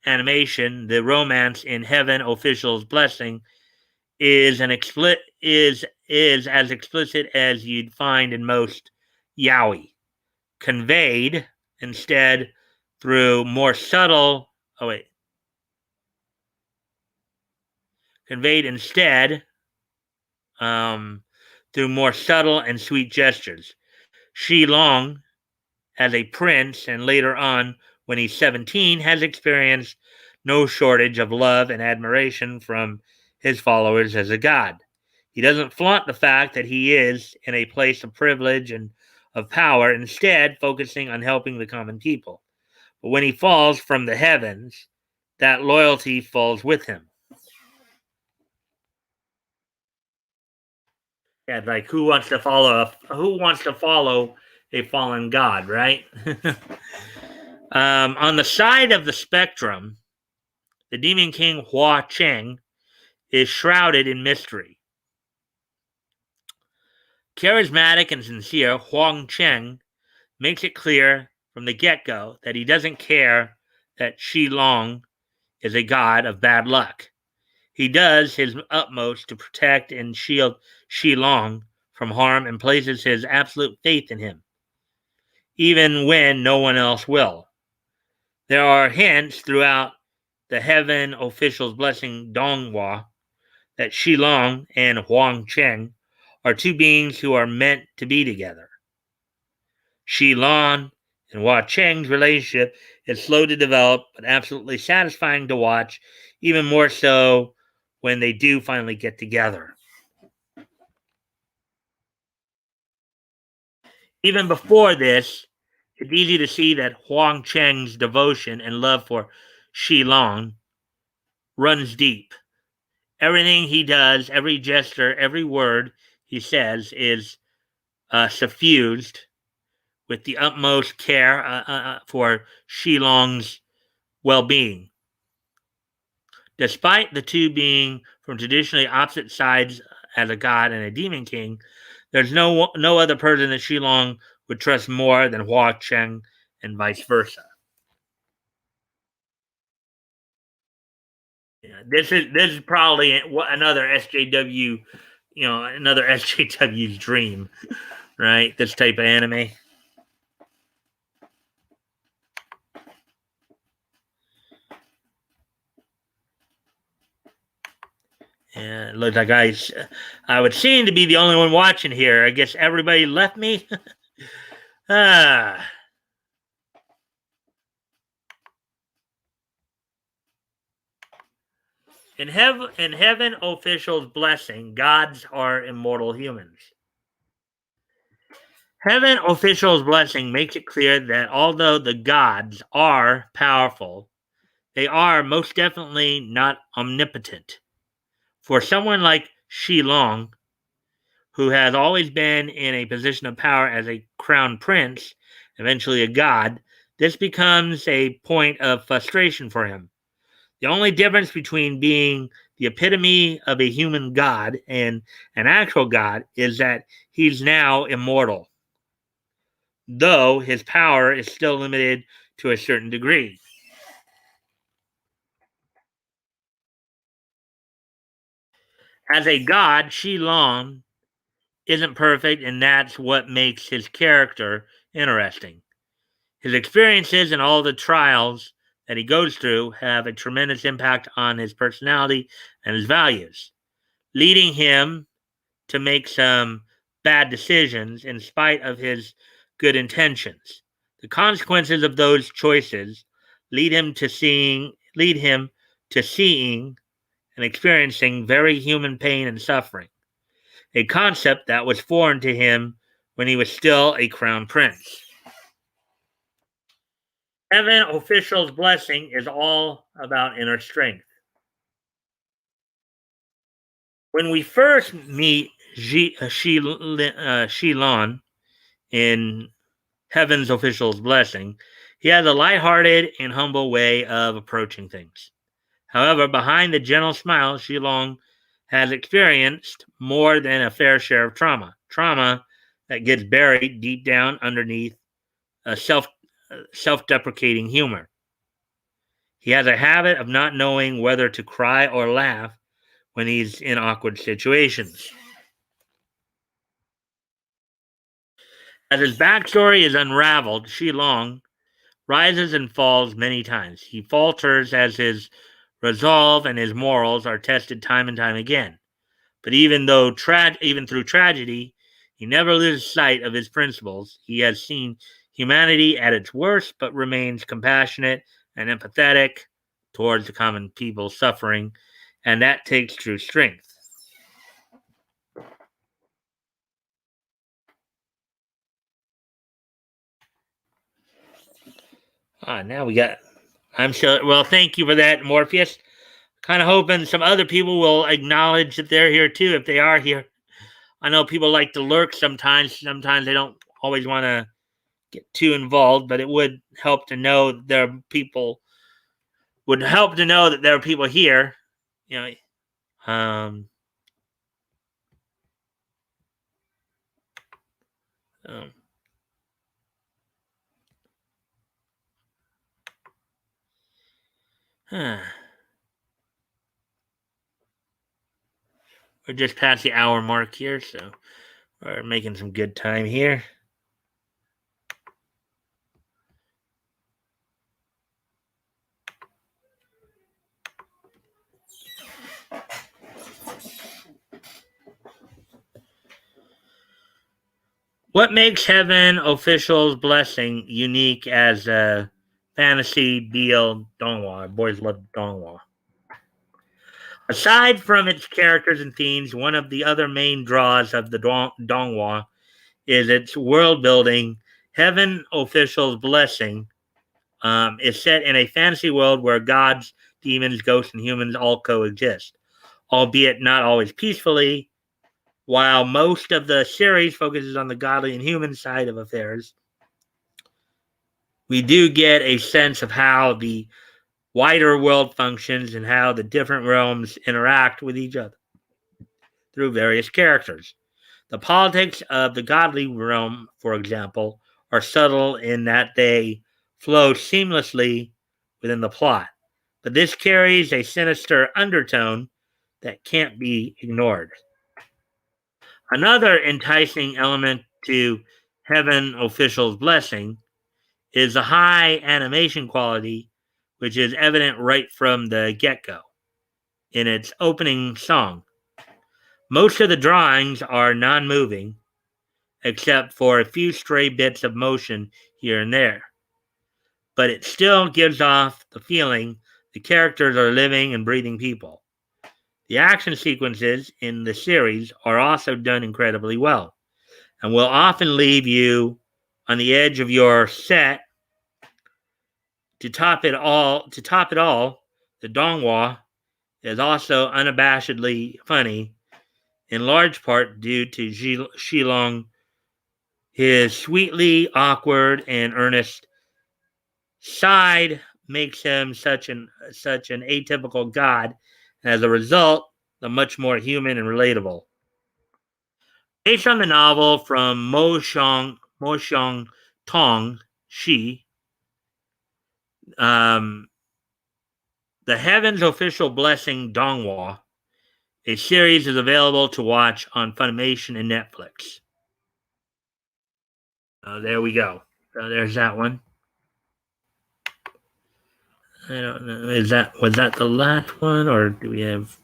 animation, the romance in Heaven Official's Blessing is is as explicit as you'd find in most yaoi, conveyed instead through more subtle oh wait conveyed instead through more subtle and sweet gestures. Shi Long, as a prince, and later on when he's 17, has experienced no shortage of love and admiration from his followers as a god. He doesn't flaunt the fact that he is in a place of privilege and of power, instead, focusing on helping the common people. But when he falls from the heavens, that loyalty falls with him. Yeah, like who wants to follow a fallen god, right? On the side of the spectrum, the demon king Hua Cheng is shrouded in mystery. Charismatic and sincere, Huang Cheng makes it clear from the get-go that he doesn't care that Shi Long is a god of bad luck. He does his utmost to protect and shield Shi Long from harm and places his absolute faith in him, even when no one else will. There are hints throughout the Heaven Official's Blessing Donghua that Shi Long and Huang Cheng are two beings who are meant to be together. Shi Long and Hua Cheng's relationship is slow to develop, but absolutely satisfying to watch, even more so when they do finally get together. Even before this, it's easy to see that Huang Cheng's devotion and love for Shi Long runs deep. Everything he does, every gesture, every word he says is suffused with the utmost care for Shi Long's well being. Despite the two being from traditionally opposite sides as a god and a demon king, there's no other person that Shi Long would trust more than Hua Cheng and vice versa. Yeah, this is probably another SJW, another SJW's dream, right? This type of anime. And it looks like I would seem to be the only one watching here. I guess everybody left me. ah. In heaven, officials' blessing, gods are immortal humans. Heaven officials' blessing makes it clear that although the gods are powerful, they are most definitely not omnipotent. For someone like Shi Long, who has always been in a position of power as a crown prince, eventually a god, this becomes a point of frustration for him. The only difference between being the epitome of a human god and an actual god is that he's now immortal, though his power is still limited to a certain degree. As a god, Shi Long isn't perfect, and that's what makes his character interesting. His experiences and all the trials that he goes through have a tremendous impact on his personality and his values. leading him to make some bad decisions in spite of his good intentions. The consequences of those choices lead him to seeing and experiencing very human pain and suffering, a concept that was foreign to him when he was still a crown prince. Heaven official's blessing is all about inner strength. When we first meet Shilon in Heaven's official's blessing, he has a lighthearted and humble way of approaching things. However, behind the gentle smile, Shilong has experienced more than a fair share of trauma that gets buried deep down underneath a self-deprecating humor. He has a habit of not knowing whether to cry or laugh when he's in awkward situations. As his backstory is unraveled, Shilong rises and falls many times. He falters as his resolve and his morals are tested time and time again. But even through tragedy, he never loses sight of his principles. He has seen humanity at its worst, but remains compassionate and empathetic towards the common people suffering, and that takes true strength. Now we got. I'm sure. Well, thank you for that, Morpheus. Kind of hoping some other people will acknowledge that they're here too, if they are here. I know people like to lurk sometimes. Sometimes they don't always want to get too involved, but it would help to know that there are people. Would help to know that there are people here. You know, um, huh. We're just past the hour mark here, so we're making some good time here. What makes Heaven Official's Blessing unique as a fantasy BL donghua? Boys love donghua. Aside from its characters and themes, one of the other main draws of the donghua is its world building. Heaven Official's Blessing is set in a fantasy world where gods, demons, ghosts, and humans all coexist, albeit not always peacefully. While most of the series focuses on the godly and human side of affairs, we do get a sense of how the wider world functions and how the different realms interact with each other through various characters. The politics of the godly realm, for example, are subtle in that they flow seamlessly within the plot, but this carries a sinister undertone that can't be ignored. Another enticing element to Heaven Official's Blessing is the high animation quality, which is evident right from the get go in its opening song. Most of the drawings are non moving, except for a few stray bits of motion here and there, but it still gives off the feeling the characters are living and breathing people. The action sequences in the series are also done incredibly well and will often leave you on the edge of your set. To top it all, the donghua is also unabashedly funny, in large part due to Shilong. His sweetly awkward and earnest side makes him such an atypical god, and as a result, the much more human and relatable. Based on the novel from Mo Xiong Tong Shi, um, the Heaven's Official Blessing Donghua, a series is available to watch on Funimation and Netflix. There we go. There's that one. I don't know. Was that the last one, or do we have?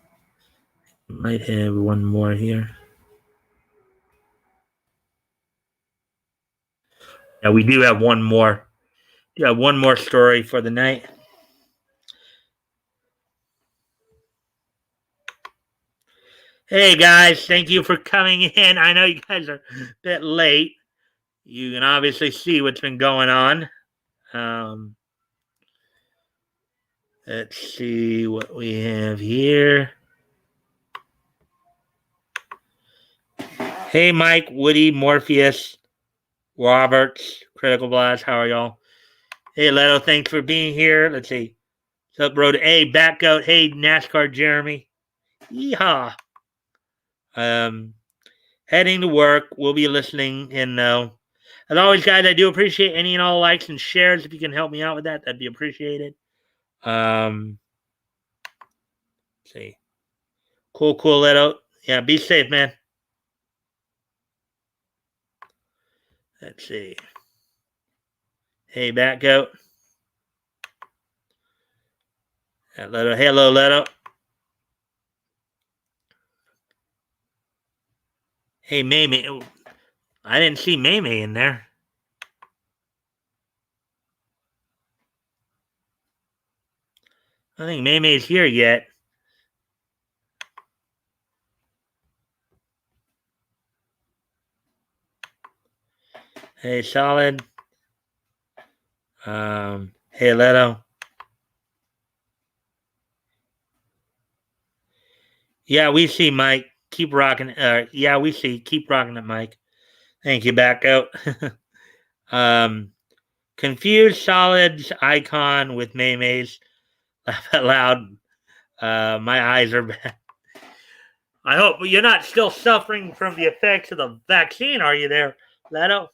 Might have one more here. Yeah, we do have one more. Yeah, one more story for the night. Hey guys, thank you for coming in. I know you guys are a bit late. You can obviously see what's been going on. Um, let's see what we have here. Hey, Mike, Woody, Morpheus, Roberts, Critical Blast. How are y'all? Hey, Leto, thanks for being here. Let's see. What's up, Road? Hey, Backgoat. Hey, NASCAR Jeremy. Yeehaw. Um, Heading to work. We'll be listening in though. As always, guys, I do appreciate any and all likes and shares. If you can help me out with that, that'd be appreciated. Let's see. Cool, Leto. Yeah, be safe, man. Let's see. Hey, Backgoat. Leto. Hello, Leto. Hey, Maymay. I didn't see Maymay in there. I don't think Maymay's here yet. Hey, Solid. Hey, Leto. Yeah, we see Mike. Keep rocking. Yeah, we see. Keep rocking it, Mike. Thank you, Backgoat. Confused Solid's icon with Maymay's. Laugh out loud. My eyes are bad. I hope you're not still suffering from the effects of the vaccine, are you there, Leto?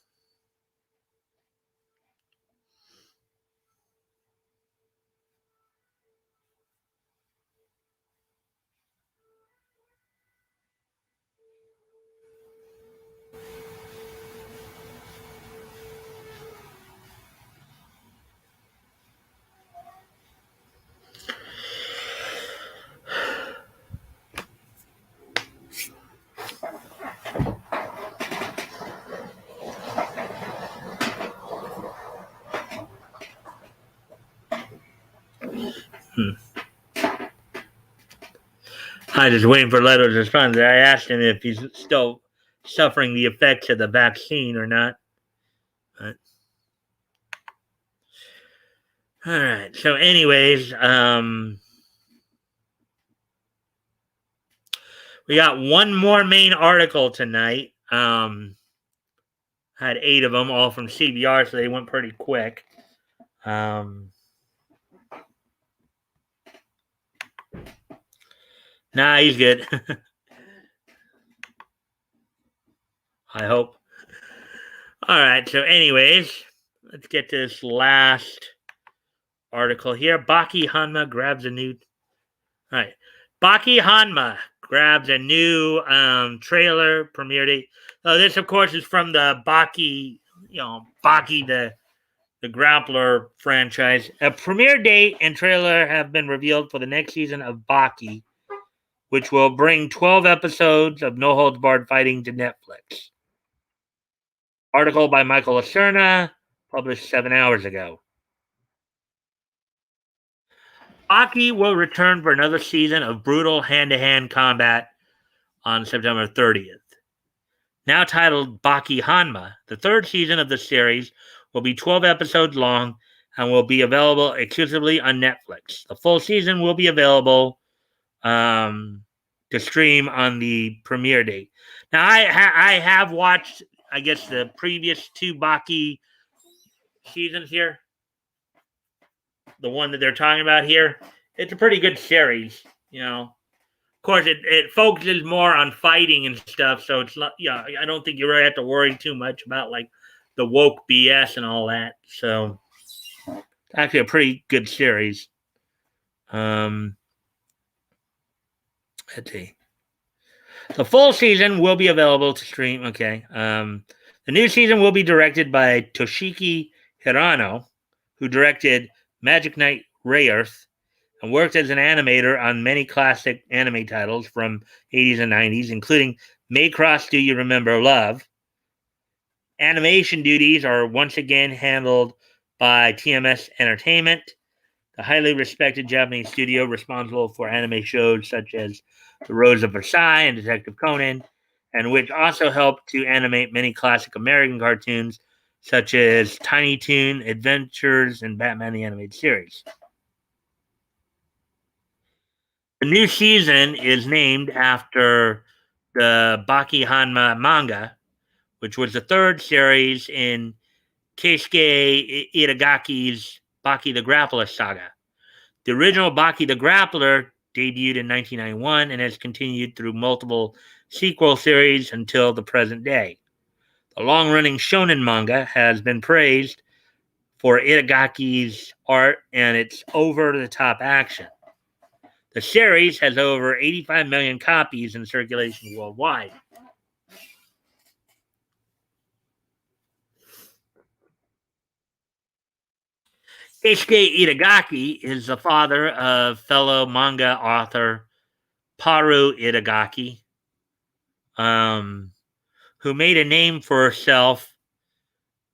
I was just waiting for Leto to respond. I asked him if he's still suffering the effects of the vaccine or not. But, all right. So, anyways, we got one more main article tonight. Had 8 of them, all from CBR, so they went pretty quick. Nah, he's good. I hope. All right. So, anyways, let's get to this last article here. Baki Hanma grabs a new. All right. Baki Hanma grabs a new trailer premiere date. So this, of course, is from the Baki, Baki the Grappler franchise. A premiere date and trailer have been revealed for the next season of Baki, which will bring 12 episodes of No Holds Barred fighting to Netflix. Article by Michael Lacerna, published 7 hours ago. Baki will return for another season of brutal hand-to-hand combat on September 30th. Now titled Baki Hanma, the third season of the series will be 12 episodes long and will be available exclusively on Netflix. The full season will be available to stream on the premiere date. Now, I have watched, I guess, the previous 2 Baki seasons here. The one that they're talking about here. It's a pretty good series, Of course, it focuses more on fighting and stuff, so it's not. Yeah, I don't think you really have to worry too much about like the woke BS and all that. So, it's actually a pretty good series. Let's see. The full season will be available to stream. Okay. The new season will be directed by Toshiki Hirano, who directed Magic Knight Rayearth and worked as an animator on many classic anime titles from 80s and 90s, including Maycross Do You Remember Love. Animation duties are once again handled by TMS Entertainment, the highly respected Japanese studio responsible for anime shows such as The Rose of Versailles and Detective Conan, and which also helped to animate many classic American cartoons such as Tiny Toon Adventures and Batman the Animated Series. The new season is named after the Baki Hanma manga, which was the third series in Keisuke Itagaki's Baki the Grappler saga. The original Baki the Grappler debuted in 1991 and has continued through multiple sequel series until the present day. The long running shonen manga has been praised for Itagaki's art and its over the top action. The series has over 85 million copies in circulation worldwide. Keisuke Itagaki is the father of fellow manga author Paru Itagaki, um, who made a name for herself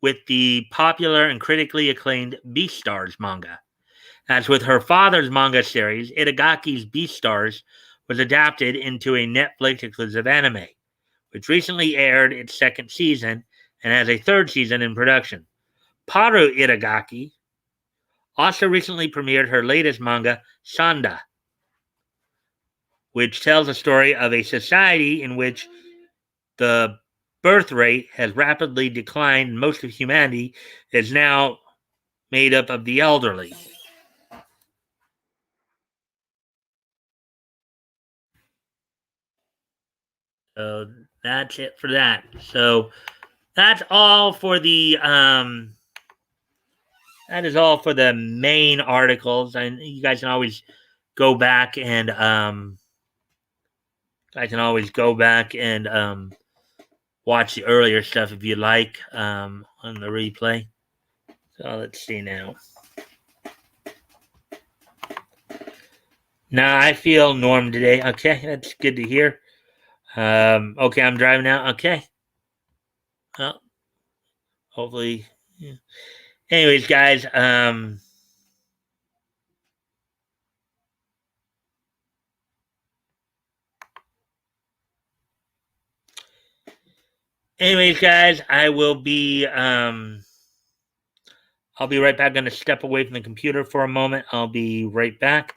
with the popular and critically acclaimed Beastars manga. As with her father's manga series, Itagaki's Beastars was adapted into a Netflix exclusive anime, which recently aired its second season and has a third season in production. Paru Itagaki also recently premiered her latest manga, Sanda, which tells the story of a society in which the birth rate has rapidly declined. Most of humanity is now made up of the elderly. So that's it for that. So that's all for the that is all for the main articles. And you guys can always go back and watch the earlier stuff if you like on the replay. So let's see now. Now I feel norm today. Okay, that's good to hear. Okay, I'm driving now. Okay. Well, hopefully. Yeah. Anyways, guys. I will be. I'll be right back. I'm going to step away from the computer for a moment. I'll be right back.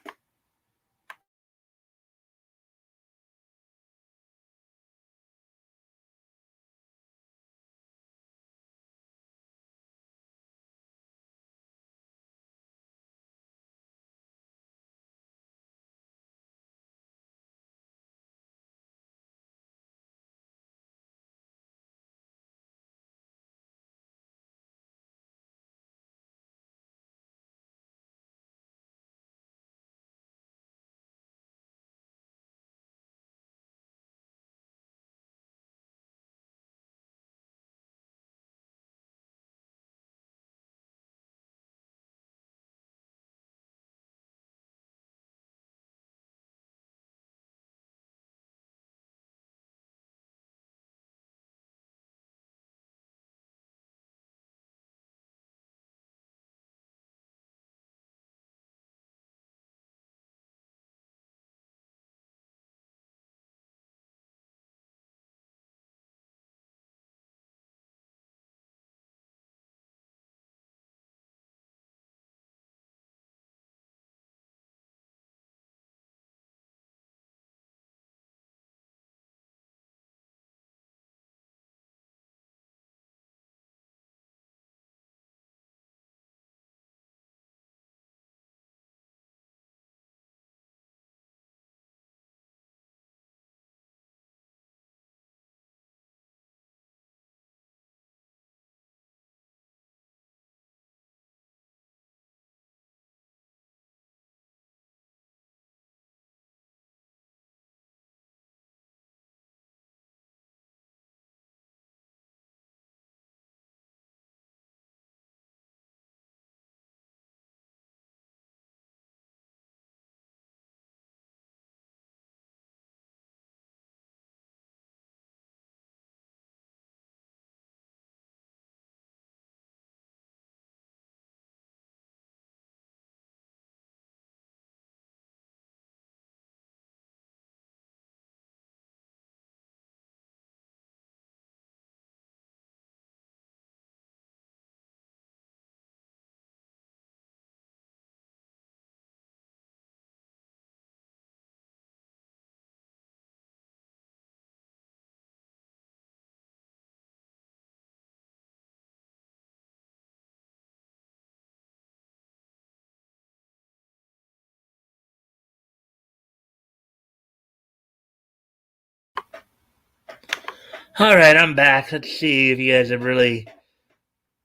All right, I'm back. Let's see if you guys have really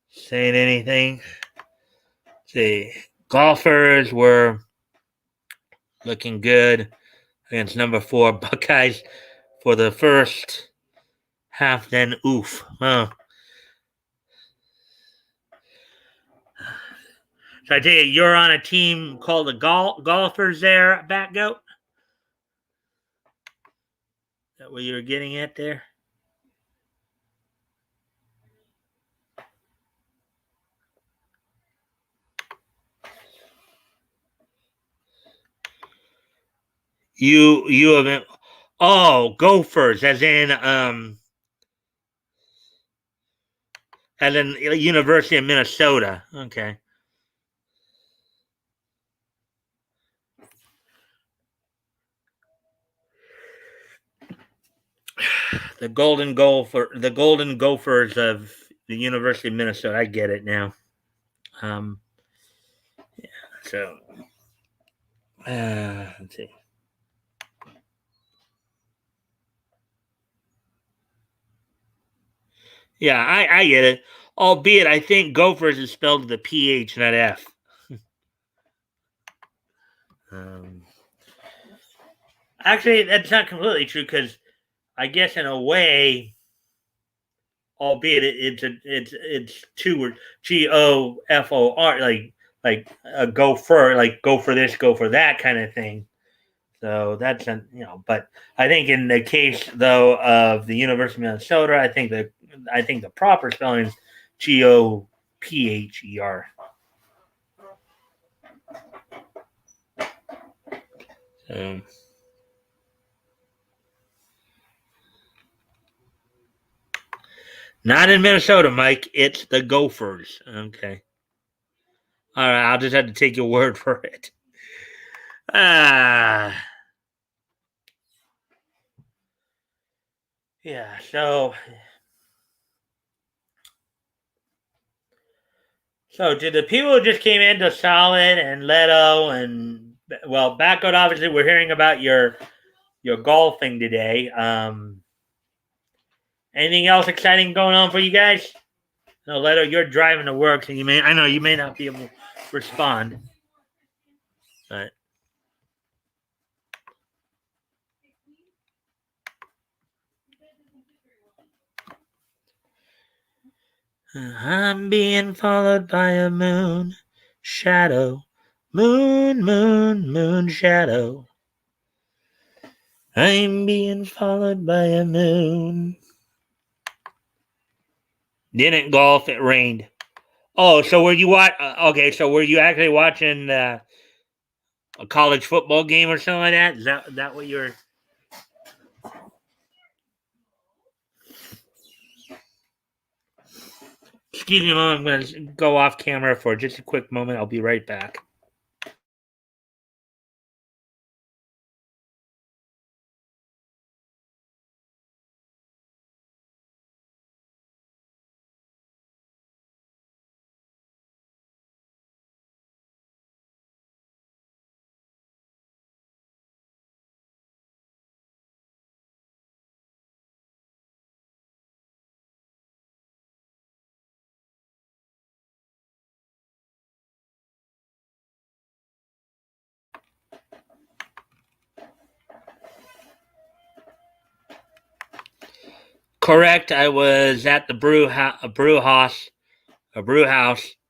saying anything. Let's see, golfers were looking good against number 4 Buckeyes for the first half. Then oof. Oh. So I tell you, you're on a team called the Golfers there, Back Goat? Is that what you were getting at there? You have Gophers, as in University of Minnesota. Okay. The Golden Gophers of the University of Minnesota. I get it now. Um, so let's see. Yeah, I get it. Albeit, I think Gophers is spelled with a PH, not F. Um, Actually, that's not completely true because I guess in a way, albeit it's two words, GOFOR, like a gopher, like go for this, go for that kind of thing. So that's but I think in the case though of the University of Minnesota, I think the proper spelling is GOPHER. So not in Minnesota, Mike. It's the Gophers. Okay. All right. I'll just have to take your word for it. Ah. Yeah. So did the people who just came into Solid and Leto and Backwood, obviously we're hearing about your golfing today. Anything else exciting going on for you guys? No, Leto, you're driving to work, so I know you may not be able to respond. But I'm being followed by a moon shadow. Moon, moon, moon shadow. I'm being followed by a moon. Didn't golf, it rained. Oh, so were you okay, so were you actually watching a college football game or something like that? Is that what you're Excuse me a moment, I'm gonna go off camera for just a quick moment. I'll be right back. Correct. I was at the brew house,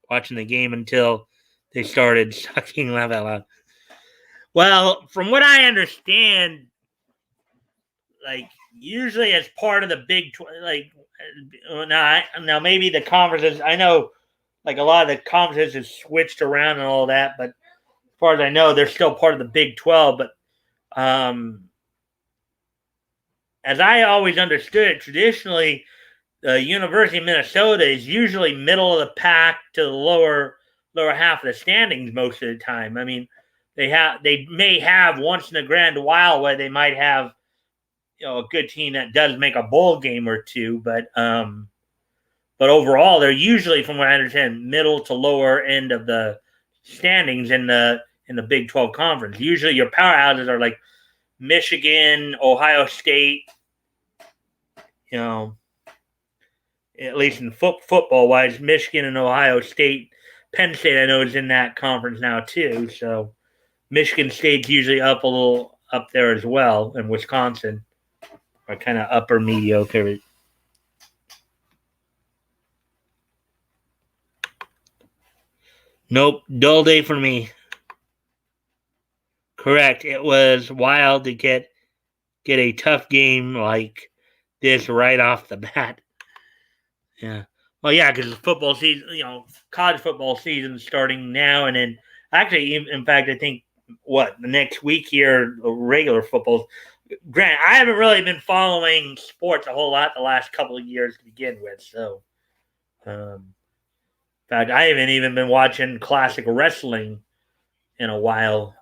watching the game until they started sucking laugh out loud. Well, from what I understand, like usually as part of the now maybe the conferences. I know like a lot of the conferences have switched around and all that, but as far as I know, they're still part of the Big 12. But um, as I always understood it, traditionally the University of Minnesota is usually middle of the pack to the lower half of the standings most of the time. I mean, they may have once in a grand while where they might have a good team that does make a bowl game or two, but overall they're usually, from what I understand, middle to lower end of the standings in the Big 12 conference. Usually your powerhouses are like Michigan, Ohio State, you know, at least in football wise, Michigan and Ohio State, Penn State, I know is in that conference now too. So Michigan State's usually up a little up there as well, and Wisconsin are kind of upper mediocre. Nope, dull day for me. Correct. It was wild to get a tough game like this right off the bat. Yeah. Well, yeah, because football season, college football season starting now, and then actually, in fact, I think the next week here, regular football. Grant, I haven't really been following sports a whole lot the last couple of years to begin with, so. In fact, I haven't even been watching classic wrestling in a while.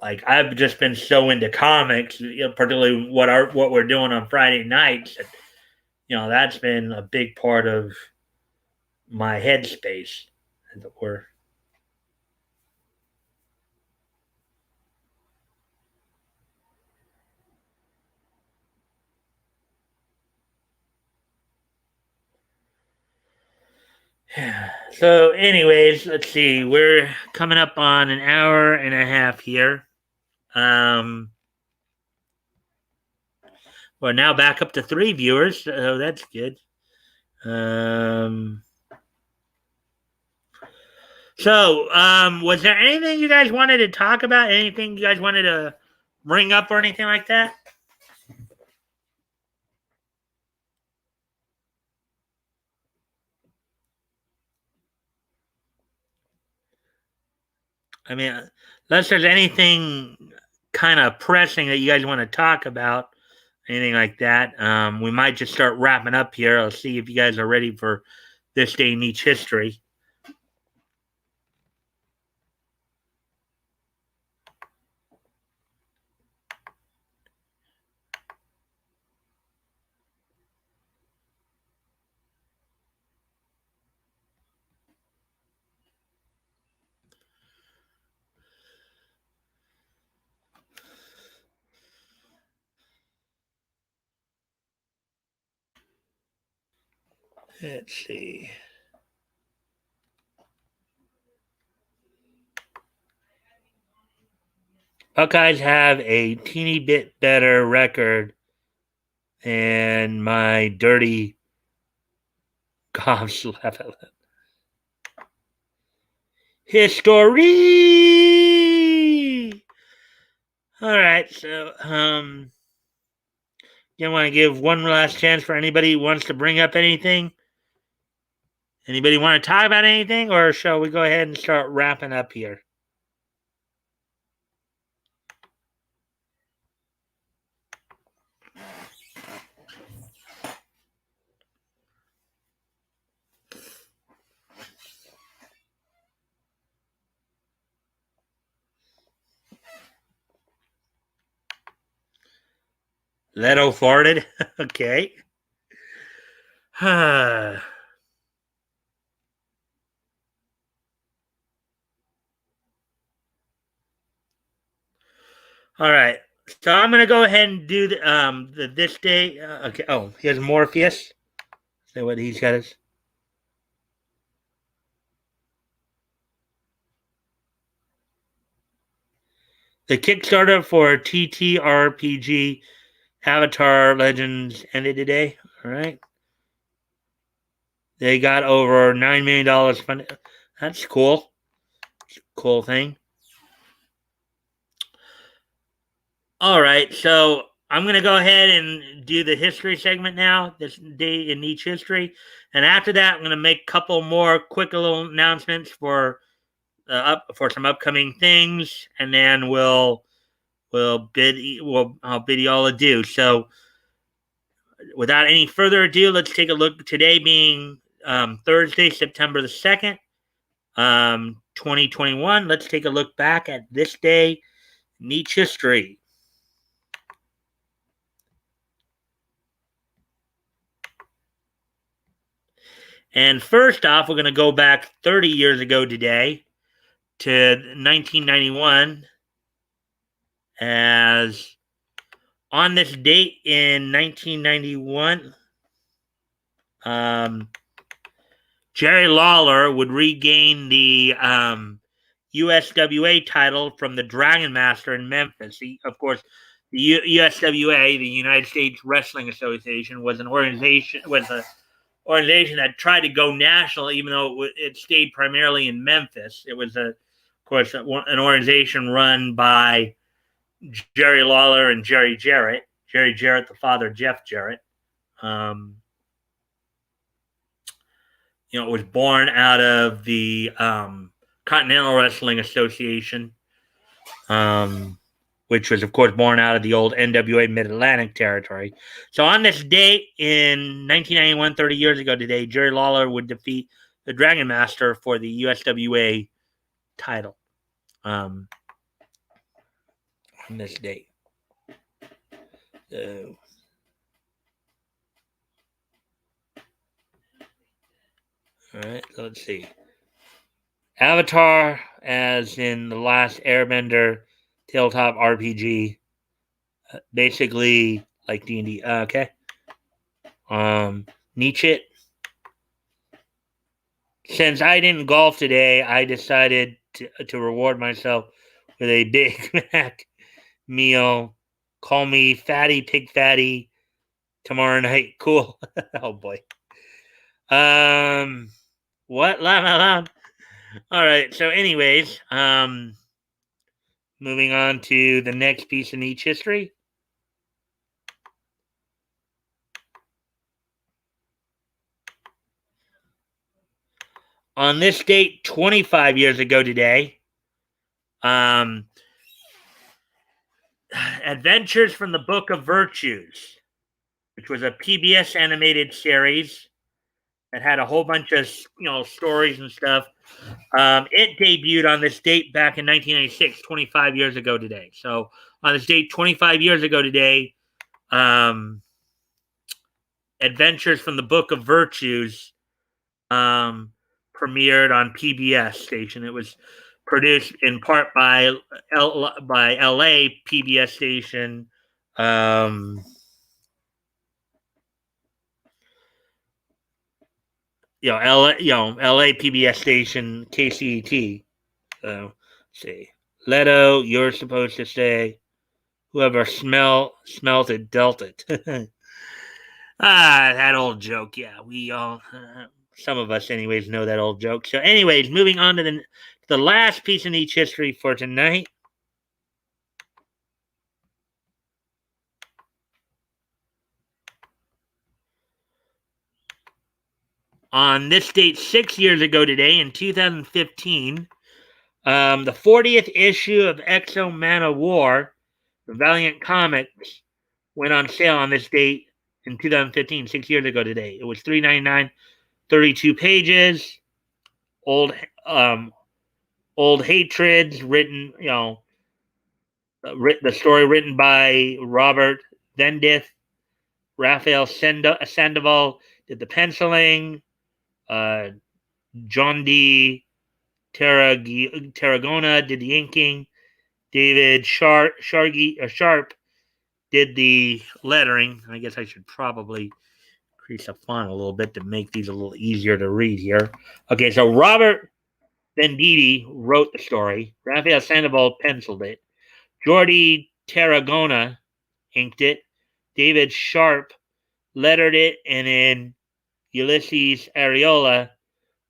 Like I've just been so into comics, particularly what we're doing on Friday nights. That's been a big part of my headspace, as it were. So, anyways, let's see. We're coming up on an hour and a half here. We're now back up to 3 viewers, so that's good. Was there anything you guys wanted to talk about? Anything you guys wanted to bring up or anything like that? I mean, unless there's anything kind of pressing that you guys want to talk about, anything like that, we might just start wrapping up here. I'll see if you guys are ready for this day in each history. Let's see. Buckeyes have a teeny bit better record than my dirty Goffs level. History! All right, so you want to give one last chance for anybody who wants to bring up anything? Anybody want to talk about anything, or shall we go ahead and start wrapping up here? Leto farted. Okay. All right. So I'm gonna go ahead and do the this day. Okay. Oh, he has Morpheus. Is that what he's got? The Kickstarter for TTRPG Avatar Legends ended today. All right. They got over $9 million funded. That's cool. Cool thing. All right. So I'm going to go ahead and do the history segment now, this day in each history. And after that, I'm going to make a couple more quick little announcements for some upcoming things. And then I'll bid you all adieu. So without any further ado, let's take a look. Today being Thursday, September the 2nd, 2021. Let's take a look back at this day in each history. And first off, we're going to go back 30 years ago today to 1991 as On this date in 1991, Jerry Lawler would regain the USWA title from the Dragon Master in Memphis. Of course, the USWA, the United States Wrestling Association, was an organization that tried to go national, even though it stayed primarily in Memphis. It was, of course, an organization run by Jerry Lawler and Jerry Jarrett. Jerry Jarrett, the father, Jeff Jarrett. It was born out of the Continental Wrestling Association, which was, of course, born out of the old NWA Mid-Atlantic territory. So on this date in 1991, 30 years ago today, Jerry Lawler would defeat the Dragon Master for the USWA title on this date. So, all right, so let's see. Avatar, as in The Last Airbender, tabletop RPG, basically like D&D. Okay. Nietzsche. Since I didn't golf today, I decided to reward myself with a Big Mac meal. Call me Fatty Pig Fatty tomorrow night. Cool. Oh boy. What? Laugh out loud. All right. So, anyways, moving on to the next piece in each history. On this date, 25 years ago today, Adventures from the Book of Virtues, which was a PBS animated series that had a whole bunch of stories and stuff. It debuted on this date back in 1996, 25 years ago today. So on this date, 25 years ago today, Adventures from the Book of Virtues premiered on PBS station. It was produced in part by LA PBS station. LA PBS station KCET. So let's see. Leto, you're supposed to say, whoever smelt it dealt it. That old joke. Yeah, we all, some of us anyways, know that old joke. So anyways, moving on to the last piece in each history for tonight. On this date, 6 years ago today, in 2015, the 40th issue of Exo Man of War, the Valiant Comics, went on sale on this date in 2015, 6 years ago today. It was $3.99, 32 pages, old hatreds written, the story written by Robert Vendith. Raphael Sandoval did the penciling. John D. Tarragona did the inking. David Sharp did the lettering. I guess I should probably increase the font a little bit to make these a little easier to read here. Okay, so Robert Venditti wrote the story. Raphael Sandoval penciled it. Jordi Tarragona inked it. David Sharp lettered it, and then Ulysses Areola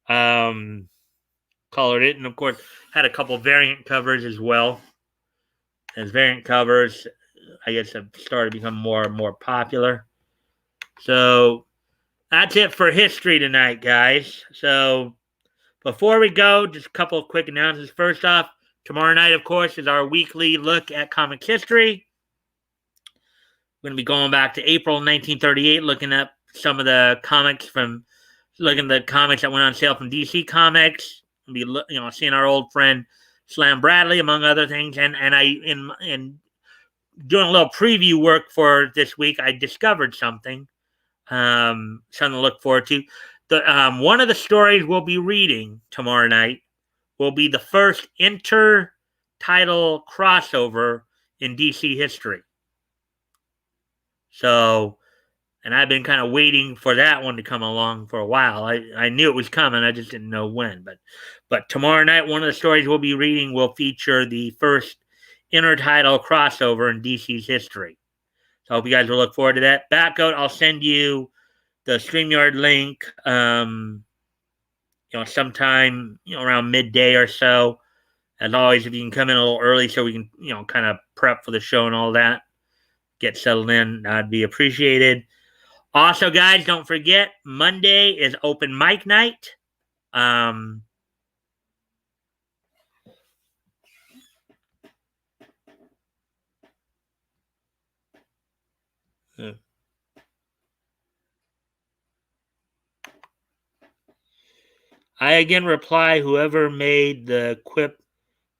colored it, and of course had a couple variant covers as well. As variant covers, I guess, have started to become more and more popular. So that's it for history tonight, guys. So before we go, just a couple of quick announcements. First off, tomorrow night, of course, is our weekly look at comics history. We're going to be going back to April 1938, looking at some of the comics looking at the comics that went on sale from DC Comics. We'll be, seeing our old friend Slam Bradley, among other things. And in doing a little preview work for this week, I discovered something to look forward to. One of the stories we'll be reading tomorrow night will be the first intertitle crossover in DC history. So, and I've been kind of waiting for that one to come along for a while. I knew it was coming, I just didn't know when. But tomorrow night, one of the stories we'll be reading will feature the first intertidal crossover in DC's history. So I hope you guys will look forward to that. Backout, I'll send you the StreamYard link, sometime, around midday or so. As always, if you can come in a little early so we can, kind of prep for the show and all that, get settled in, that'd be appreciated. Also, guys, don't forget, Monday is open mic night. I again reply, whoever made the quip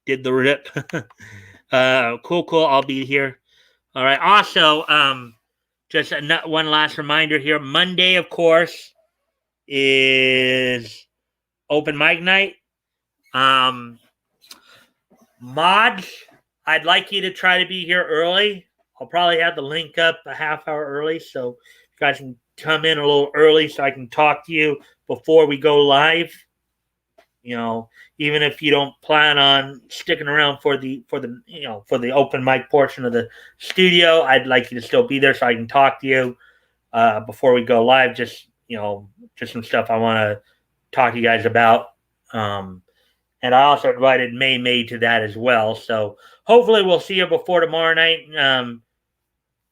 did the rip. Cool. I'll be here. All right. Also, just one last reminder here. Monday, of course, is open mic night. Mods, I'd like you to try to be here early. I'll probably have the link up a half hour early, so you guys can come in a little early so I can talk to you before we go live. Even if you don't plan on sticking around for the open mic portion of the studio, I'd like you to still be there so I can talk to you before we go live. Just some stuff I want to talk to you guys about. And I also invited May to that as well. So hopefully we'll see her before tomorrow night.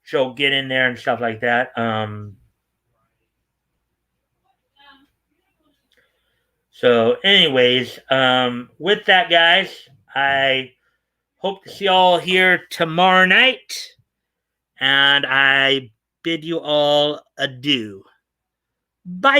She'll get in there and stuff like that. So anyways, with that, guys, I hope to see you all here tomorrow night. And I bid you all adieu. Bye.